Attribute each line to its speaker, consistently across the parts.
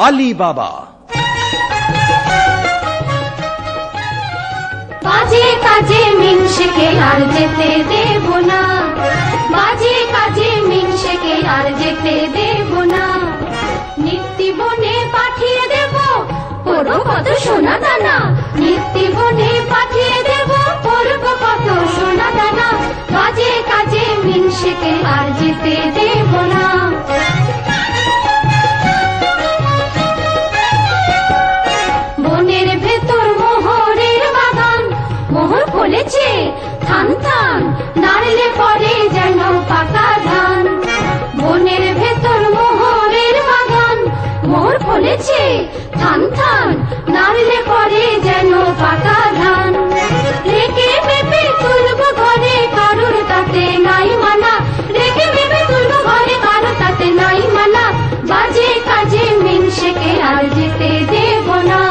Speaker 1: আলী বাবা।
Speaker 2: বাজে কাজে মিনসেকে আর যেতে দেব না, বাজে কাজে মিনসেকে আর যেতে দেব না। নিত্যি বনে পাঠিয়ে দেব পড়ব কত সোনা দানা, নিত্যি বনে পাঠিয়ে দেব পড়ব কত সোনা দানা। বাজে কাজে মিনসেকে আর যেতে দেব না। বনের ভেতর মোহরের বাগান, মোহর ফলেছে থান থান, নাড়লে পরে যেন পাকা ধান। বনের ভেতর মোহরের বাগান, মোহর ফলেছে থান থান, নাড়লে পরে যেন পাকা ধান। রেখে মেপে তুলব ঘরে, কারুর তাতে নাই মানা, রেখে মেপে তুলব ঘরে, কারুর তাতে নাই মানা। বাজে কাজে মিনসেকে আর যেতে দেব না।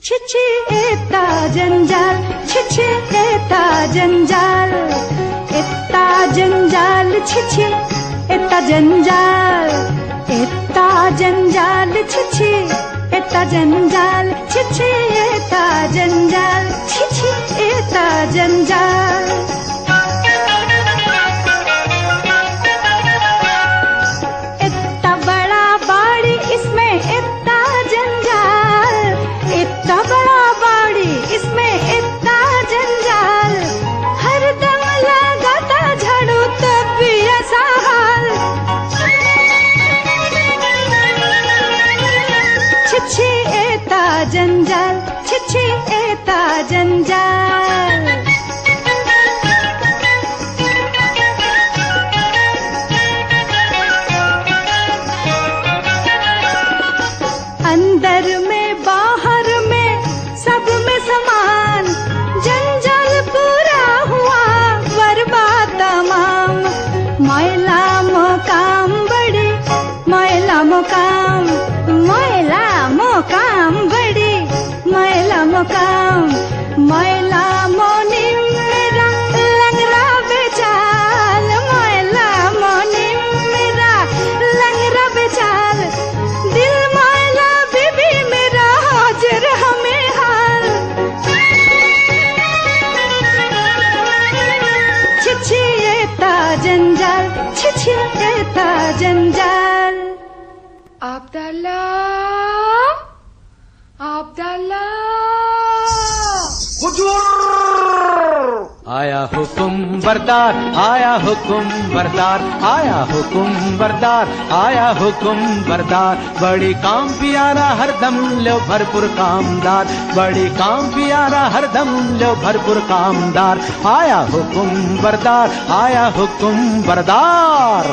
Speaker 3: छिछी एता जंजाल, छिछी एता जंजाल, एता जंजाल, छिछी एता जंजाल, एता जंजाल, छिछी एता जंजाल, छिछी एता जंजाल, छिछी एता जंजाल। इतना बड़ा बाड़ी इसमें इतना जंजाल, इतना बड़ा बाड़ी इसमें इतना जंजाल। हर दम लगाता झाड़ू तब भी ऐसा हाल। छिछी एता जंजाल, छिछी एता जंजाल। अंदर में बाहर में सब में समान, जंजाल पूरा हुआ बर्बाद तमाम। मैला मोकाम बड़ी, मैला मोकाम, मैला मोकाम बड़ी, मैला मोकाम। मैला मोनी मेरा लंगरा बेचाल, मैला मोनी मेरा लंगरा बेचाल। दिल मैला बीबी मेरा हाजिर हमें हाल। छिछी एता जंजाल, छिछी एता जंजाल।
Speaker 4: আবদাল্লা, আবদাল্লা।
Speaker 1: आया हुकुम बरदार, आया हुकुम बरदार, आया हुकुम बरदार, आया हुकुम बरदार। बड़ी काम प्यारा हरदम लो भरपूर कामदार, बड़ी काम प्यारा हरदम लो भरपूर कामदार। आया हुकुम बरदार, आया हुकुम बरदार।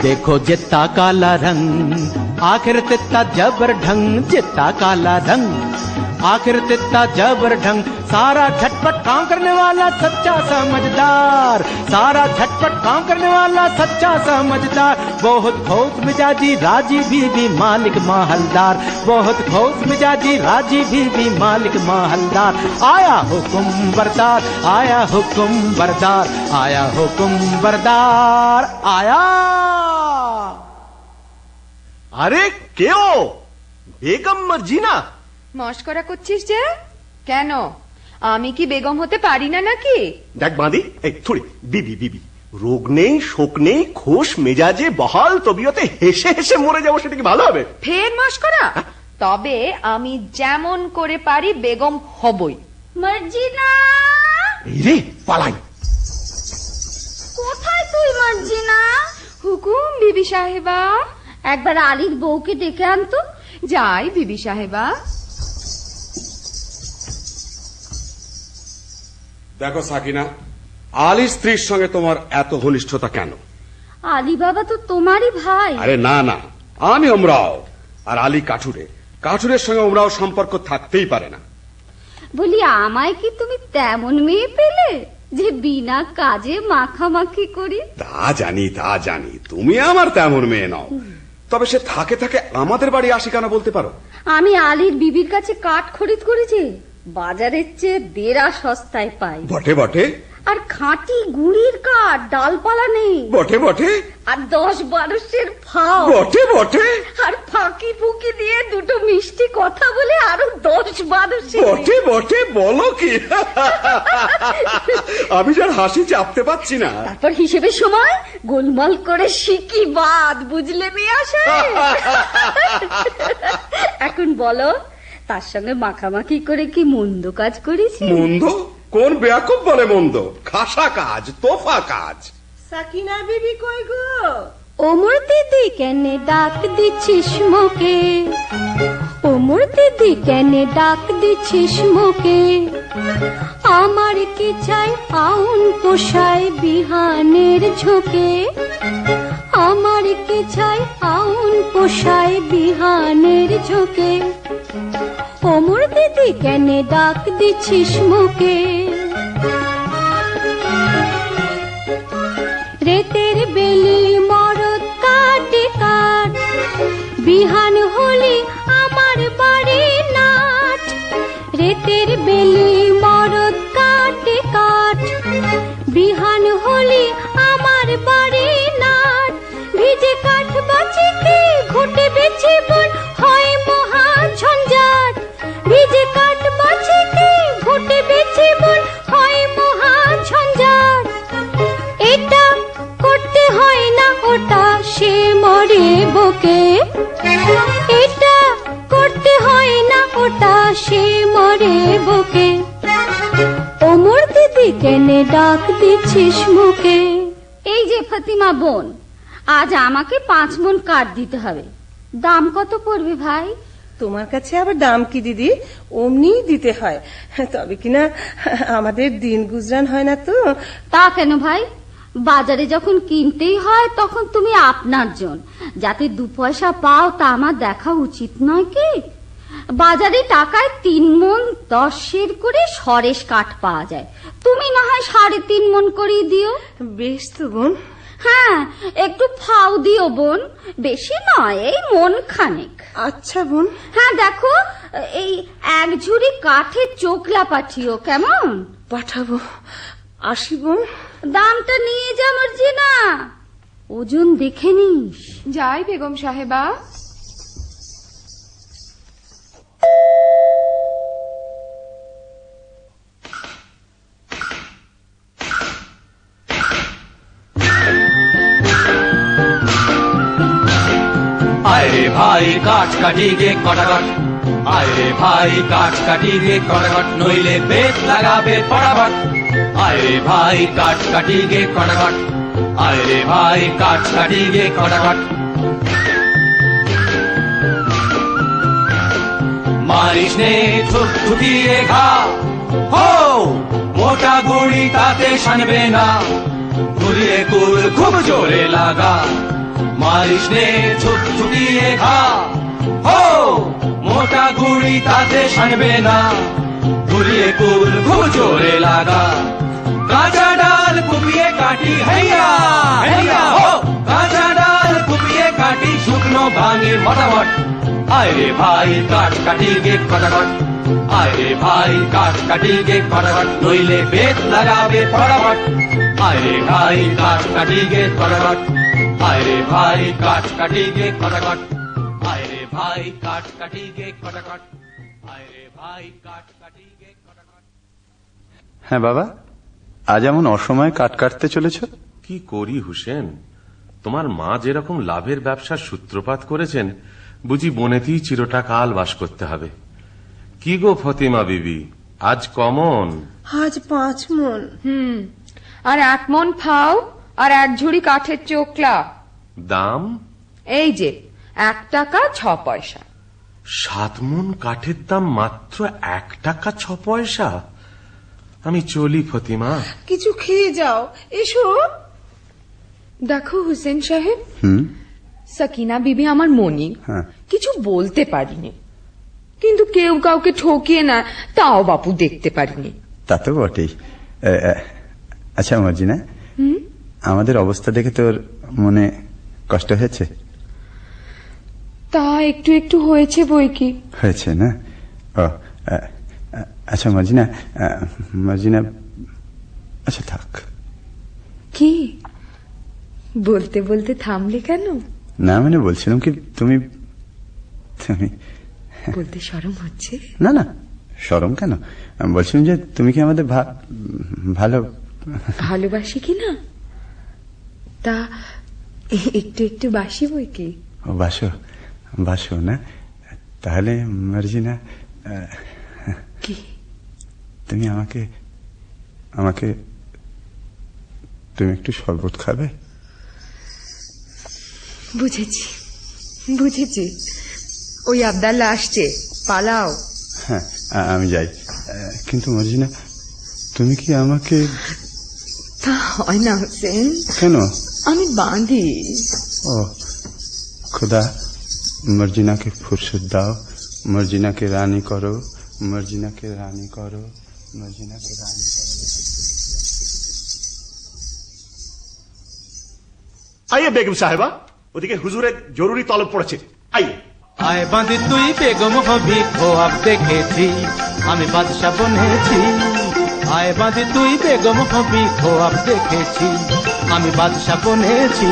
Speaker 1: देखो जितना काला रंग, आखिर तित्ता जबर ढंग, जितना काला रंग, आखिर तित्ता जबर ढंग। सारा झटपट काम करने वाला सच्चा समझदार, सारा झटपट काम करने वाला सच्चा समझदार। बहुत खोस मिजाजी राजी बीबी मालिक माहलदार, बहुत खोस मिजाजी राजी बीबी मालिक माहलदार। आया हुकुम बरदार, आया हुकुम बरदार, आया हुकुम बरदार। आया
Speaker 5: আরে কেও বেগম মর্জিনা,
Speaker 4: মস্করা করছিস যে? কেন? আমি কি বেগম হতে পারি না নাকি?
Speaker 5: দেখ বাঁধি, এই থুড়ি বিবি বিবি, রোগ নেই শোক নেই, খোশ মেজাজে বহাল তবিয়তে হেসে হেসে মরে যাবো, সেটা কি ভালো হবে?
Speaker 4: ফের মস্করা? তবে আমি যেমন করে পারি বেগম হবই।
Speaker 2: মার্জিনা,
Speaker 5: এই রে পালাই।
Speaker 2: কোথায় তুই মার্জিনা?
Speaker 4: হুকুম বিবি সাহেবা।
Speaker 2: একবার আলীর বউকে ডেকে আনতো।
Speaker 4: যাই বিবি সাহেবা।
Speaker 6: দেখো সাকিনা, আলীর স্ত্রীর সঙ্গে তোমার এত ঘনিষ্ঠতা কেন?
Speaker 2: আলী বাবা তো তোমারই ভাই।
Speaker 6: আরে না না, আমি ওমরাও, আর আলী কাঠুরে। কাঠুরের সঙ্গে ওমরাও সম্পর্ক থাকতেই পারে না।
Speaker 2: বলি, আমায় কি তুমি তেমন মেয়ে পেলে যে বিনা কাজে মাখামাখি করি?
Speaker 6: তা জানি, তুমি আমার তেমন মেয়ে নও। তবে সে থাকে থাকে আমাদের বাড়ি আসে কেন বলতে পারো?
Speaker 2: আমি আলীর বিবির কাছে কাঠ খরিদ করেছি, বাজারের চেয়ে দেড়া সস্তায় পাই।
Speaker 6: বটে বটে।
Speaker 2: আর খাঁটি গুড়ির কাঠ, ডালপালা নেই।
Speaker 6: বটে বটে।
Speaker 2: আর 10-12 ফাও।
Speaker 6: বটে বটে।
Speaker 2: আর ফাঁকি ফুকি দিয়ে দুটো মিষ্টি কথা বলে আরো 10-12।
Speaker 6: বটে বটে, বলো কি? আমি যার হাসি চাপতে পারছি না।
Speaker 2: তারপর হিসেবের সময় গোলমাল করে শিকি বাদ, বুঝলে মেয়ে আসে। এখন বলো, তার সঙ্গে মাখামাখি করে কি মন্দ কাজ করেছি?
Speaker 6: মন্দ? কোন বেয়াকুব বলে মন্দ? খাসা কাজ, তোফা কাজ।
Speaker 3: সাকিনা বিবি কই গো?
Speaker 2: ওমর দিদি কেন ডাক দিচ্ছিস মোকে? ওমর দিদি কেন ডাক দিচ্ছিস মোকে? আমার কি চাই আউন পোষায় বিহানের ঝোঁকে? আমার কি চাই আউন পোষায় বিহানের ঝোঁকে? ওমর দিদি কেন ডাক দিচ্ছিস মোকে? রেতের বেলি মরদ কাটে কাট, বিহান হলি আমার বাড়ি নাট। রেতের বেলি মরদ কাটে কাট, বিহান হলি আমার বাড়ি নাট। ভিজে কাঠ বাঁচিতে ঘুটে বেছে বন হয় মহা ঝঞ্ঝাট। ভিজে কাঠ বাঁচিতে ঘুটে বেছে বন হয় মহা ঝঞ্ঝাট। এটা করতে হয় না ওটা সে মরে বকে। এটা করতে হয় না ওটা সে মরে বকে। ওমর দিদি কেন ডাক দিচ্ছিস মুখে? এই যে ফাতিমা বোন, আজ আমাকে 5 মণ কাঠ দিতে হবে। দাম কত পড়বে ভাই?
Speaker 3: তোমার কাছে আবার দাম কি দিদি, অমনি দিতে হয়, তবে কিনা আমাদের দিন গুজরান হয় না তো।
Speaker 2: তা কেন ভাই? বাজারে যখন কিনতেই হয় তখন তুমি আপনার জন, যাতে 2 পয়সা পাও তা আমার দেখা উচিত নয় কি? বাজারে টাকায় 3 মণ 10 সের করে সরেস কাঠ পাওয়া যায়, তুমি না হয় 3.5 মণ করে দিও।
Speaker 3: বেশ তো বোন।
Speaker 2: হ্যাঁ, একটু ফাও দিও বোন, বেশি নয়, এই মন খানেক।
Speaker 3: আচ্ছা বোন।
Speaker 2: হ্যাঁ দেখো, এই 1 ঝুড়ি কাঠের চোখলা পাঠিও, কেমন?
Speaker 3: পাঠাবো। আসি বোন।
Speaker 2: দামটা নিয়ে যা মার্জিনা, ওজন দেখে নিস।
Speaker 4: যাই বেগম সাহেবা।
Speaker 1: আরে ভাই কাঠ কাটি গে কটাকট, আরে ভাই কাঠ কাটি গে কটাকট, নইলে বেত লাগাবে পড়াবট। আরে ভাই কাঠ কাটি গে কটাকট, আরে ভাই কাঠ কাটি গে কটাকট। মারিস নে ঠুকঠুকিয়ে ঘা, হো মোটা গুড়ি তাতে শানবে না, ঘুরিয়ে কুল খুব জোরে লাগা। মারিস নে ঠুকঠুকিয়ে ঘা, হো মোটা গুড়ি তাতে শানবে না, ঘুরিয়ে কুল খুব জোরে লাগা। কাঁচা ডাল কুপিয়ে কাটি হেয়া হেয়া, হো কাঁচা ডাল কুপিয়ে কাটি শুকনো ভাঙে মোটামট। আরে ভাই কাঠ কাটি গে কটাকট, আরে ভাই কাঠ কাটি গে কটাকট, নইলে বেত লাগাবে পড়াবট। আরে ভাই কাঠ কাটি গে কটাকট, আরে ভাই কাঠ কাটি গে কটাকট, আরে ভাই কাঠ কাটি গে কটাকট, আরে ভাই কাঠ কাটি গে কটাকট।
Speaker 7: হ্যাঁ বাবা, আজ এমন অসময়ে কাট কাটতে চলেছ?
Speaker 8: কি করি হুসেন, তোমার মা যেরকম লাভের ব্যবসার সূত্রপাত করেছেন, বুঝি বনেতেই চিরটা কাল বাস করতে হবে। কি গো ফতিমা বিবি, আজ কমন?
Speaker 3: আজ 5 মণ।
Speaker 4: আর 1 মণ ফাও আর 1 ঝুড়ি কাঠের চোকলা।
Speaker 8: দাম?
Speaker 4: এই যে 1 টাকা 6 পয়সা।
Speaker 8: 7 মণ কাঠের দাম মাত্র 1 টাকা 6 পয়সা? আমি চলি ফতিমা।
Speaker 3: কিছু খেয়ে যাও, এসো।
Speaker 4: দেখো হুসেন সাহেব, সাকিনা বিবি আমার মনি,
Speaker 7: হ্যাঁ।
Speaker 4: কিছু বলতে পারিনি, কিন্তু কেউ কাউকে ঠকিয়ে না তাও বাপু দেখতে পারিনি।
Speaker 7: তা তো বটেই। আচ্ছা মর্জিনা, আমাদের অবস্থা দেখে তোর মনে কষ্ট হয়েছে?
Speaker 4: তা একটু একটু হয়েছে বই কি।
Speaker 7: হয়েছে না? ও আচ্ছা মর্জিনা, মর্জিনা, আচ্ছা থাক।
Speaker 4: কি বলতে বলতে থামলে কেন?
Speaker 7: না মানে বলছিলাম কি, তুমি তুমি
Speaker 4: বলতে শরম হচ্ছে?
Speaker 7: না না, শরম কেন? আমি বলছিলাম যে তুমি কি আমাদের ভালো
Speaker 4: ভালোবাসি কি না? তা একটু একটু বাসি বই কি।
Speaker 7: ও বাসো, বাসো না? তাহলে মার্জিনা,
Speaker 4: কি?
Speaker 7: তুমি আমাকে আমাকে তুমি একটু শরবত খাবে?
Speaker 4: বুঝেছি বুঝেছি, ওই আবদাল্লা আসছে, পালাও।
Speaker 7: হ্যাঁ আমি যাই, কিন্তু মার্জিনা তুমি কি আমাকে?
Speaker 4: তা হয় না হোসেন।
Speaker 7: কেন?
Speaker 4: আমি বাঁধি।
Speaker 7: ও खुदा, मर्जिनाকে ফুরসত দাও, মর্জিনাকে রানী করো, মর্জিনাকে রানী করো, মর্জিনাকে রানী করো।
Speaker 5: আইয়ে বেগম সাহেবা, ওদিকে হুজুরের জরুরি তলব পড়েছে, আইয়ে।
Speaker 1: আয় বাঁধি তুই বেগম হবি, খোয়াব দেখেছি আমি বাদশা বনেছি। আয় বাঁধি তুই বেগম হবি, খোয়াব দেখেছি আমি বাদশা বনেছি।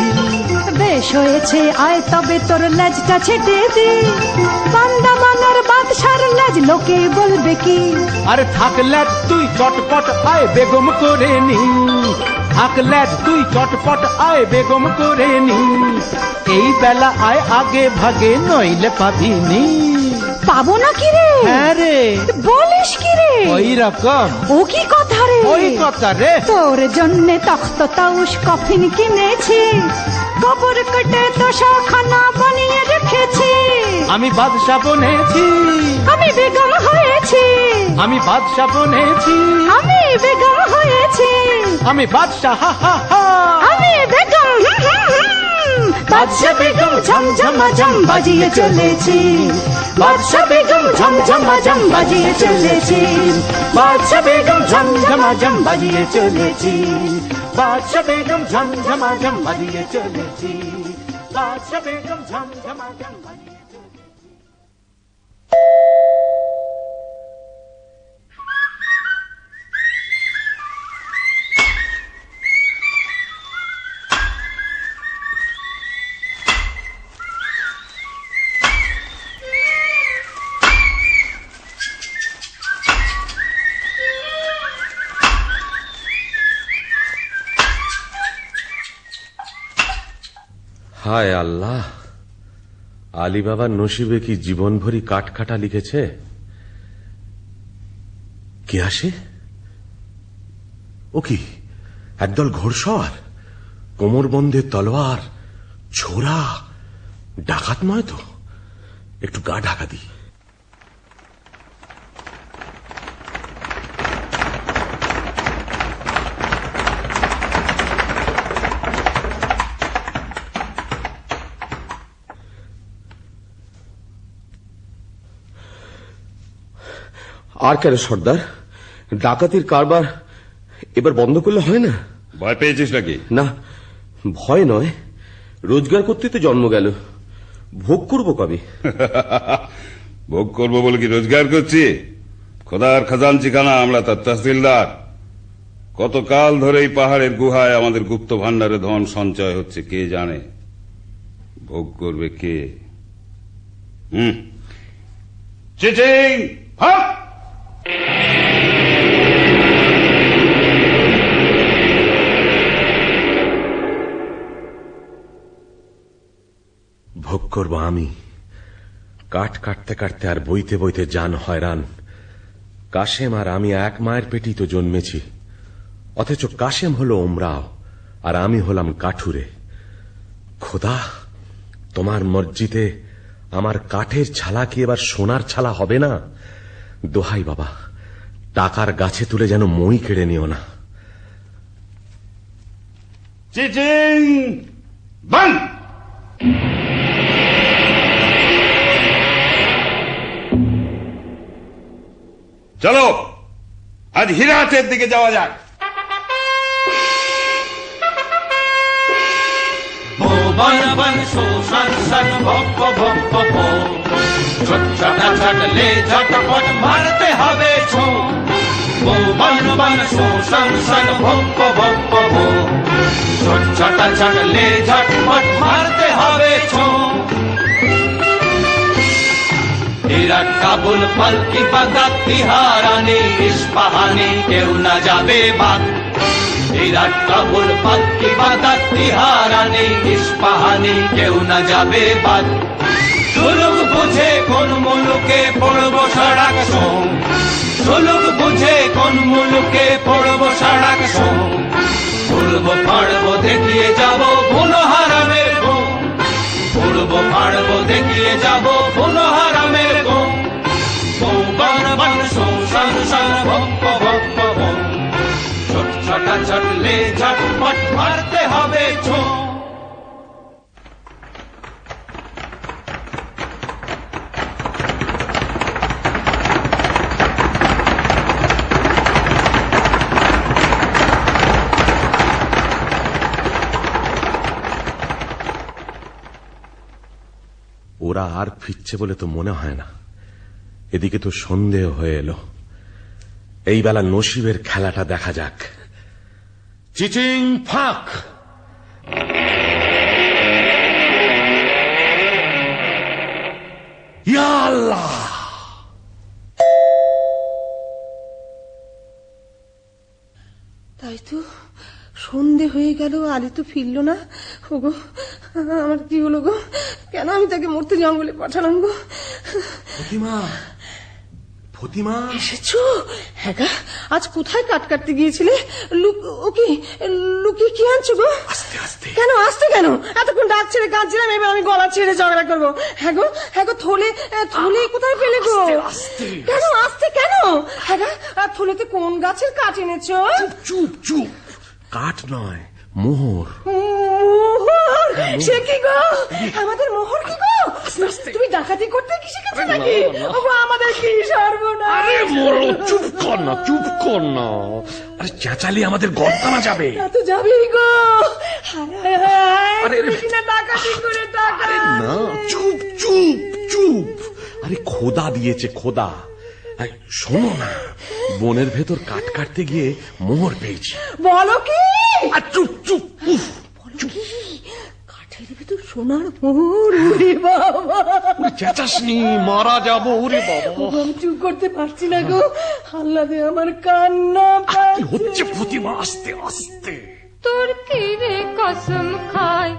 Speaker 9: বেশ হয়েছে, আয় তবে তোর লেজটা ছেটে দি, বান্দা মানার বাদশার লেজ লোকে বলবে কি।
Speaker 1: আরে থাক ল্যাজ তুই চটপট আয় বেগম করে নি, থাক ল্যাজ তুই চটপট আয় বেগম করে নি। এই বেলা আয় আগে ভাগে, নইলে পাবিনি।
Speaker 9: পাবো না কি রে?
Speaker 1: হ্যাঁ রে।
Speaker 9: বলিস কি রে?
Speaker 1: ওই রকম।
Speaker 9: ও কি কথা রে?
Speaker 1: ওই কথা রে।
Speaker 9: তোর জন্য তখ্ত তাউস কফিন কিনেছি, কবর কেটে তোষাখানা বানিয়ে রেখেছি।
Speaker 1: আমি বাদশা বনেছি,
Speaker 9: আমি বেগম হয়েছি,
Speaker 1: আমি বাদশা বনেছি,
Speaker 9: আমি বেগম হয়েছি,
Speaker 1: আমি বাদশা, হা হা হা।
Speaker 9: আমি বেগম, বাদশা বেগম ঝমঝমাঝম বাজিয়ে চলেছি, বাদশা বেগম ঝমঝমাঝম বাজিয়ে চলেছি,
Speaker 1: বাদশা বেগম ঝমঝমাঝম বাজিয়ে চলেছি, বাদশা বেগম ঝমঝমাঝম বাজিয়ে চলেছি, বাদশা বেগম ঝমঝমাঝম বাজিয়ে চলেছি।
Speaker 8: হায় আল্লাহ, আলী বাবার নসিবে কি জীবন ভরি কাঠখাটা লিখেছে। কে আসে? ও কি একদল ঘোড়সওয়ার, কোমরবন্ধে তলোয়ার, ছোরা, ডাকাত নয় তো? একটু গা ঢাকা দি। আর কেন সর্দার, ডাকাতির কারবার এবার বন্ধ করলে হয় না?
Speaker 6: ভয় পেয়েছিস নাকি?
Speaker 8: না, ভয় নয়, রোজগার করতে তো জন্ম গেল, ভোগ করব কবে?
Speaker 6: ভোগ করবো বলে কি রোজগার করছি? খোদার খাজানচি খানা আমরা তার তহসিলদার। কতকাল ধরে এই পাহাড়ের গুহায় আমাদের গুপ্ত ভান্ডারে ধন সঞ্চয় হচ্ছে কে জানে। ভোগ করবে কে? চিটিং!
Speaker 8: করব আমি? কাঠ কাটতে কাটতে আর বইতে বইতে জান হয়রান। কাশেম আর আমি এক মায়ের পেটেই তো জন্মেছি, অথচ কাশেম হলো ওমরাও আর আমি হলাম কাঠুরে। খোদা, তোমার মসজিদে আমার কাঠের ছালা কি এবার সোনার ছালা হবে না? দোহাই বাবা, টাকার গাছে তুলে যেন মই কেড়ে নিও না।
Speaker 6: চিচিং বন্ধ। চলো আজ হীরাহাটের দিকে যাওয়া যাক।
Speaker 1: বন বন শোষণ সন ভক্ত ভক্ত ভো ছটা ছটলে ঝটপট মারতে হবে ছো। বন বন শোষণ সন ভক্ত ভক্ত ভো ছটা ছটলে ঝটপট মারতে হবে ছো। ইরাক কাবুল পালকি বাগদাদ তিহারানি ইস্পাহানি কেউ না যাবে বাদ। ইরাক কাবুল পালকি বাগদাদ তিহারানি ইস্পাহানি কেউ না যাবে বাদ। সুলুক বুঝে কোন মুলুকে পড়বো সড়াক সোম। সুলুক বুঝে কোন মুলুকে পড়বো সড়াক সোম। পড়বো পাড়বো দেখিয়ে যাবো বুনো হারামের ঘুম। পড়বো পাড়বো দেখিয়ে যাবো বুনো হারামের ঘুম। বন বন শোষণ সন ভক্ত ভক্ত ভোম ছটা ছটলে ঝটপট মারতে হবে ছো।
Speaker 8: ওরা আর ফিরছে বলে তো মনে হয় না। এদিকে তো সন্দেহ হয়ে এলো। এই বেলা নসিবের খেলাটা দেখা যাক। চিচিং ফাঁক। ইয়া আল্লাহ!
Speaker 3: তাই তো, সন্ধে হয়ে গেল, আলী তো ফিরল না। ওগো, আমার কি হলো গো? কেন আমি তাকে মরতে জঙ্গলে পাঠালাম গো?
Speaker 8: ফতিমা, ফতিমা
Speaker 3: এসেছো? হ্যাঁ গা, আজ কোথায় কাট কাটতে গিয়েছিলে? লুকিয়ে কি আনছো গো?
Speaker 8: আস্তে আস্তে।
Speaker 3: কেন আসতে? কেন এতক্ষণ ডাক ছেড়ে কাঁদছিলাম, এবার আমি গলা ছেড়ে ঝগড়া করবো? হ্যাঁ গো থলে কোথায় পেলে গো? কেন আসতে? কেন? হ্যাঁ গা, আর থলেতে কোন গাছের কাঠ এনেছো?
Speaker 8: চুপ চুপ। কাঠ নয়, মোহর।
Speaker 3: মোহর? সে কি গো? আমাদের মোহর কি গো? তুমি ডাকাতি করতে কি শিখেছো নাকি? ওগো, আমাদের কি সর্বনাশ!
Speaker 8: আরে মোরো, চুপ কর না, চুপ কর না। আরে চেঁচালি আমাদের গর্দানা যাবে।
Speaker 3: তা তো যাবেই গো। হায় হায়, তুমি কিনা ডাকাতি করে টাকা।
Speaker 8: না, চুপ চুপ চুপ। আরে খোদা দিয়েছে, খোদা। শোনো না, বনের ভেতর কাঠ কাটতে গিয়ে মোহর পেয়েছি।
Speaker 3: বলো কি?
Speaker 8: আর চুপ চুপ।
Speaker 3: বলো কি? কাঠের ভেতর সোনার মোহর? ওরে বাবা,
Speaker 8: চেঁচাসনি, মারা যাবো। ওরে বাবা,
Speaker 3: আমি চুপ করতে পারছি না গো। আল্লাহ দে, আমার কান্না
Speaker 8: কি হচ্ছে ফতিমা? আস্তে আস্তে।
Speaker 2: তোর কি রে কসম খায়,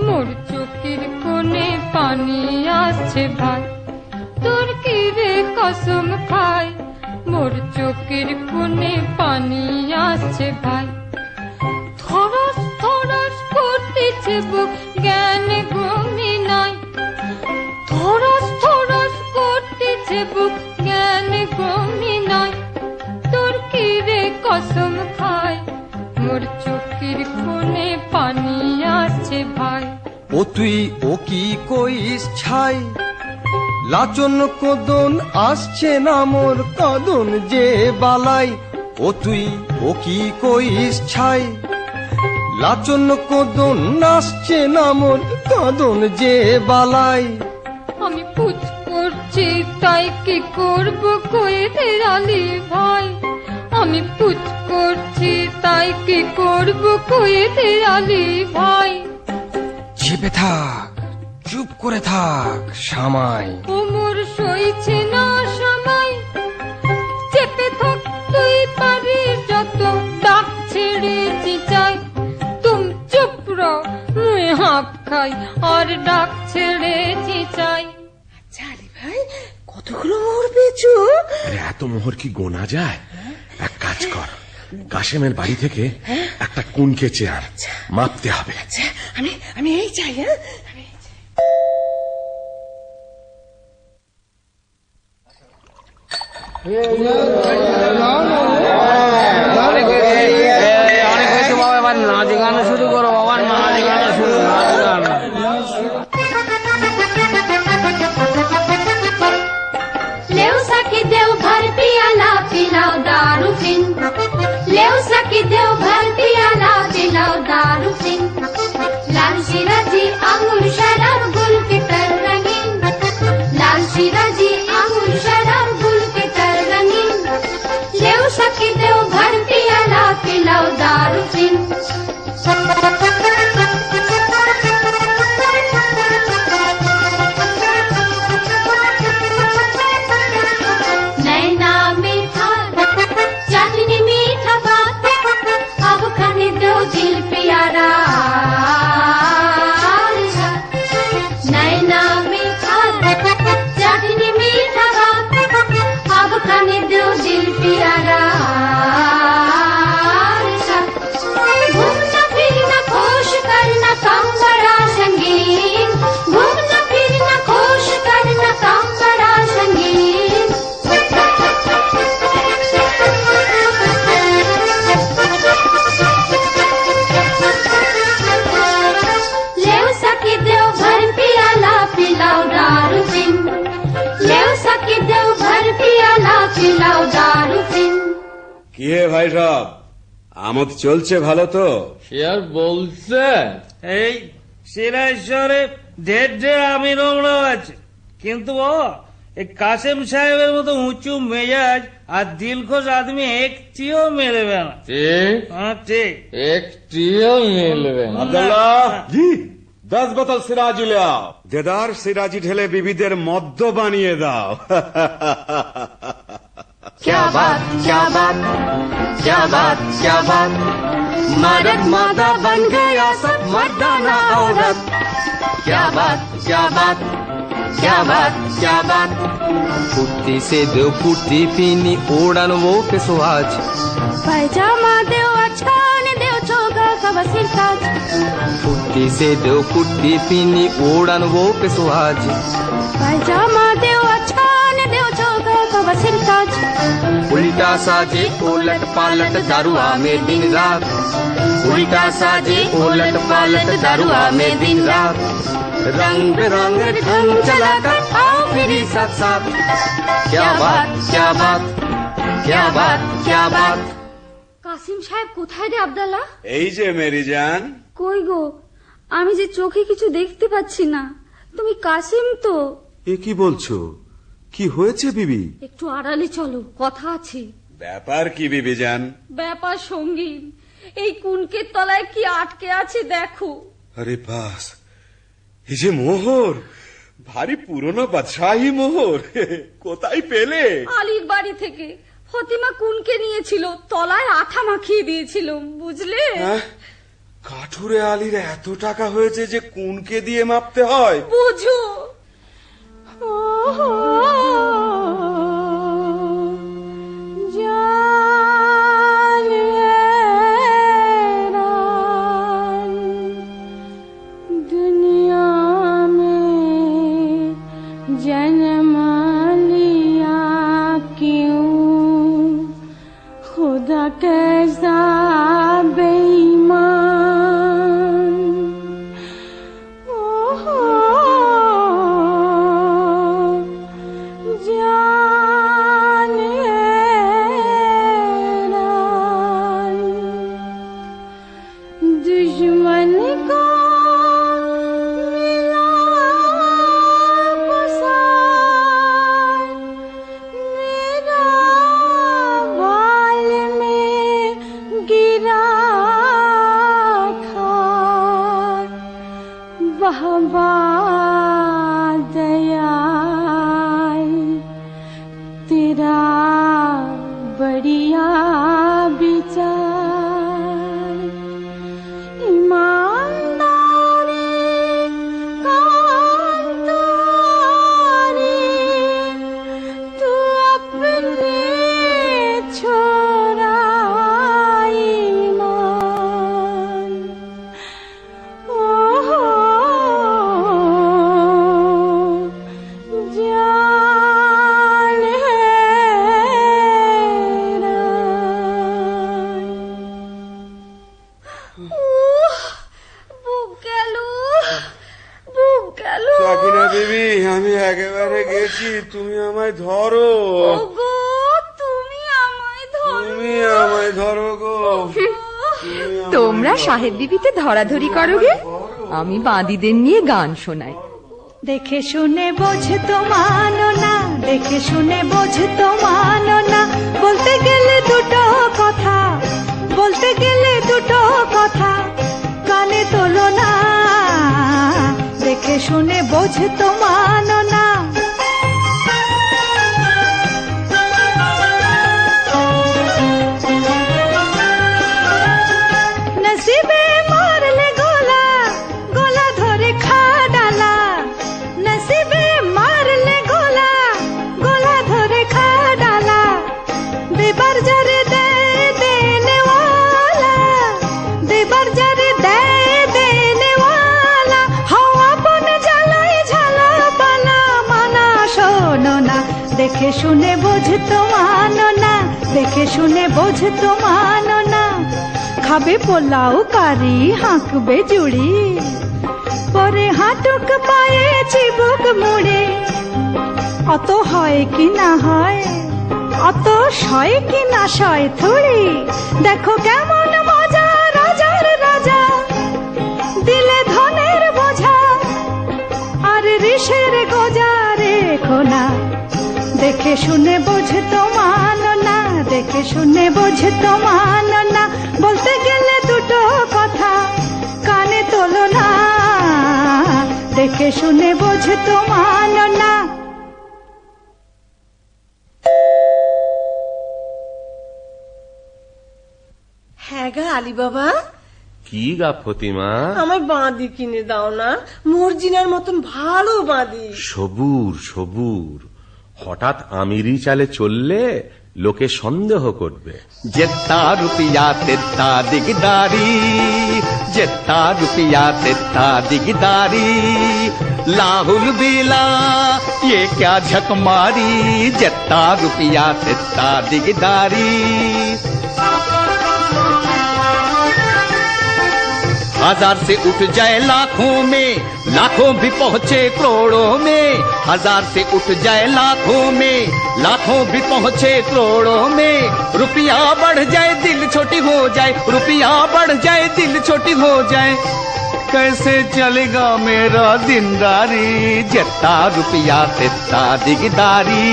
Speaker 2: মোর চোখের কোণে পানি আসছে ভাই। তোর কি রে কসম খায়, মোর চোখের কোণে পানি আসছে ভাই। থরস থরস করতেছে বুক, জ্ঞান গমি নাই। থরস থরস করতেছে বুক, জ্ঞান গমি নাই। তোর কি রে কসম খায়, মোর চোখের কোণে পানি আসছে ভাই।
Speaker 10: ও তুই ও কি কইস ছাই, লাচন কদন আসছে না মোর কদন যে বালাই। ও তুই ও কি কইস ছাই, লাচন কদন আসছে না মোর কদন যে বালাই।
Speaker 2: আমি পুজ করছি তাই কি করব কইতে আলী ভাই। আমি পুজ করছি তাই কি করব কইতে আলী ভাই।
Speaker 10: চেপে থাক, চুপ করে থাক সামাই।
Speaker 2: ওমর সইছে না সময়, চেপে থাক তুই পারিস যত, ডাক ছেড়ে চিচাই। তুম চুপ রো, মুই হাঁপ খাই আর ডাক ছেড়েছি চাই।
Speaker 3: আলী ভাই, কতগুলো মোহর পেয়েছো?
Speaker 8: এত মোহর কি গোনা যায়? এক কাজ কর, কাশেমের বাড়ি থেকে একটা কুনকে চেয়ার মাপতে হবে।
Speaker 3: আচ্ছা, আমি এই চাই। হ্যাঁ,
Speaker 11: অনেক হয়েছে বাবা, এবার নাচ গান শুরু করো বাবা, নাচ গান শুরু, নাচ গান।
Speaker 2: लेव सखी देव भर पियाला पिलाओ दारू फिन, लेव सखी देव भर पियाला पिलाओ दारू फिन। लाल शिराजी अंगूर शराब गुल के तर रंगीन, लाल शिराजी अंगूर शराब गुल के तर रंगीन। लेव सखी देव भर पियाला पिलाओ दारू फिन। नैना मीठा चांदनी मीठा बात, अब खाने दो दिल प्यारा। नैना मीठा चांदनी मीठा बात, अब खाने दो दिल प्यारा। घूमना फिरना खुश करना काम बड़ा संगीन, घूमना फिरना खुश करना काम बड़ा संगीन। लेव सखी देव भर पियाला पिलाओ दारू फिन, लेव सखी देव भर पियाला पिलाओ दारू फिन।
Speaker 6: কি হে ভাই সব, আমোদ চলছে ভালো তো?
Speaker 11: সে আর বলছে, এই সিরাজরে ঢের ঢের আমি রোগড়াও আছে, কিন্তু বাবা এই কাসেম সাহেবের মতো উঁচু মেজাজ আর দিলখোশ আদমি একটিও মেলবে না। হ্যাঁ ঠিক, একটিও মেলবে না।
Speaker 6: আব্দুল্লাহ
Speaker 5: জি,
Speaker 6: 10 বোতল সিরাজি ले आओ। দেদার সিরাজি ঢেলে বিবিদের মদ্য বানিয়ে দাও।
Speaker 10: क्या बात, क्या बात, क्या बात, क्या बात, मर्द मादा बन गया सब मर्दाना औरत। क्या बात, क्या बात, क्या बात, क्या बात, कुर्ती से दो कुर्ती पीनी ओढ़न वो पे सुहाज।
Speaker 2: पैजामा देव अछान देव चोगा का बसिर ताज,
Speaker 10: कुर्ती से दो कुर्ती पीनी ओढ़न वो पे सुहाज।
Speaker 2: पैजामा देव अछान देव चोगा का बसिर ताज।
Speaker 10: उल्टा साजे उलट पालट दारुआ में दिन रात, उल्टा साजे उलट पालट दारुआ में दिन रात। रंग बिरंग ढंग चलाकर आओ फिरी साथ साथ। क्या बात, क्या बात, क्या बात, क्या बात।
Speaker 2: কাসিম সাহেব কোথায় রে আব্দুল্লাহ?
Speaker 6: এই যে মেরি জান।
Speaker 4: কই গো, আমি যে চোখে কিছু দেখতে পাচ্ছি না। তুমি কাসিম তো?
Speaker 5: এ কি বলছো? কি হয়েছে বিবি?
Speaker 4: একটু আড়ালে চলো, কথা আছে।
Speaker 6: ব্যাপার কি বিবি জান?
Speaker 4: ব্যাপার সঙ্গীন, এই কুনকের তলায় কি আটকে আছে দেখো।
Speaker 6: আরে বাস, এই যে মোহর, ভারী পুরনো বাদশাহী মোহর, কোথায় পেলে?
Speaker 4: আলীর বাড়ি থেকে ফতিমা কুনকে নিয়েছিল, তলায় আঠা মাখিয়ে দিয়েছিল, বুঝলে?
Speaker 6: কাঠুরে আলীর এত টাকা হয়েছে যে কুনকে দিয়ে মাপতে হয়?
Speaker 4: বুঝো।
Speaker 2: दुनिया में जन्म लिया क्यों, खुदा कैसा बेईमान। दुश्मन को मिला बसा
Speaker 6: একেবারে গেছি, তুমি আমায় ধরো,
Speaker 2: ওগো তুমি আমায় ধরো,
Speaker 6: তুমি আমায় ধরো গো।
Speaker 4: তোমরা সাহেব বিবিতে ধরাধরি করো গে, আমি বাঁদিদের নিয়ে গান শোনাই।
Speaker 9: দেখে শুনে বোঝতো মানো না, দেখে শুনে বোঝতো মানো না, বলতে গেলে দুটো কথা, বলতে গেলে দুটো কথা, কানে তোলো না, দেখে শুনে বোঝতো মানো না। নসিবে মারলে গোলা, গোলা ধরে খা ডালা, নসিবে মারলে গোলা, গোলা ধরে খা ডালা, দেবার যারে দেয় দেনেওয়ালা, দেবার যারে দেয় দেনেওয়ালা, হাওয়া বনে জ্বালায় ঝালা পালা, মানা শোনো না, দেখে শুনে বোঝতো মানো না, দেখে শুনে বোঝতো মানো না। খাবে পোলাও কারি, হাঁকবে জুড়ি, পরে হাঁটুক পায়ে চিবুক মুড়ে, অত হয় কি না হয়, অত সয় কি না সয় থুড়ি, দেখো কেমন মজা রাজার রাজা, দিলে ধনের বোঝা, আর ঋষের গোজা রেখো না, দেখে শুনে বোঝতো মানো না, দেখে শুনে বোঝতো মানো না, বলতে গেলে দুটো কথা, কানে তোলো না, দেখে শুনে বোঝতো মানো না।
Speaker 3: হ্যাঁ গা আলী বাবা,
Speaker 8: কি গা ফতিমা?
Speaker 3: আমার বাঁধি কিনে দাও না, মর্জিনার মতন ভালো বাঁধি।
Speaker 8: সবুর সবুর, হঠাৎ আমিরি চালে চললে লোকে সন্দেহ করবে।
Speaker 1: जितना रुपया तितना दिगदारी, जितना रुपया तितना दिगदारी, लाहुल बीला ये क्या झक मारी, जितना रुपया तितना दिगदारी। हजार से उठ जाए लाखों में, लाखों भी पहुंचे करोड़ों में, हजार से उठ जाए लाखों में, लाखों भी पहुंचे करोड़ों में, रुपया बढ़ जाए दिल छोटी हो जाए, रुपया बढ़ जाए दिल छोटी हो जाए, कैसे चलेगा मेरा दिनदारी, जितना रुपया तितना दिगदारी,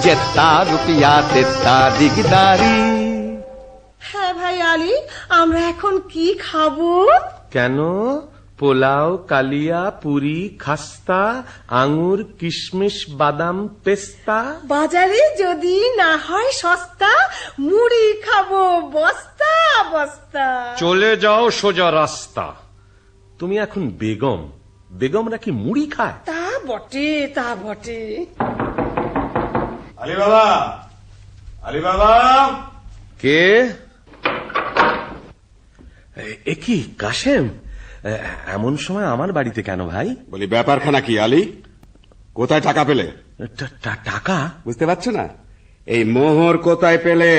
Speaker 1: जितना रुपया तितना दिगदारी।
Speaker 3: হ্যাঁ ভাই আলী, আমরা এখন কি খাবো?
Speaker 8: কেন? পোলাও, কালিয়া, পুরি, খাস্তা, আঙ্গুর, কিশমিশ, বাদাম, পেস্তা।
Speaker 3: বাজারে যদি না হয় সস্তা, মুড়ি খাবো বস্তা বস্তা।
Speaker 8: চলে যাও সোজা রাস্তা। তুমি এখন বেগম, বেগমরা কি মুড়ি খায়?
Speaker 3: তা বটে, তা বটে।
Speaker 6: আলী বাবা, আলী বাবা।
Speaker 8: কে? এ কি কাশেম, এমন সময় আমার বাড়িতে কেন ভাই?
Speaker 6: বলি ব্যাপারখানা কি আলী? কোথায় টাকা পেলে?
Speaker 8: টাকা?
Speaker 6: বুঝতে পারছো না? এই মোহর কোথায় পেলে?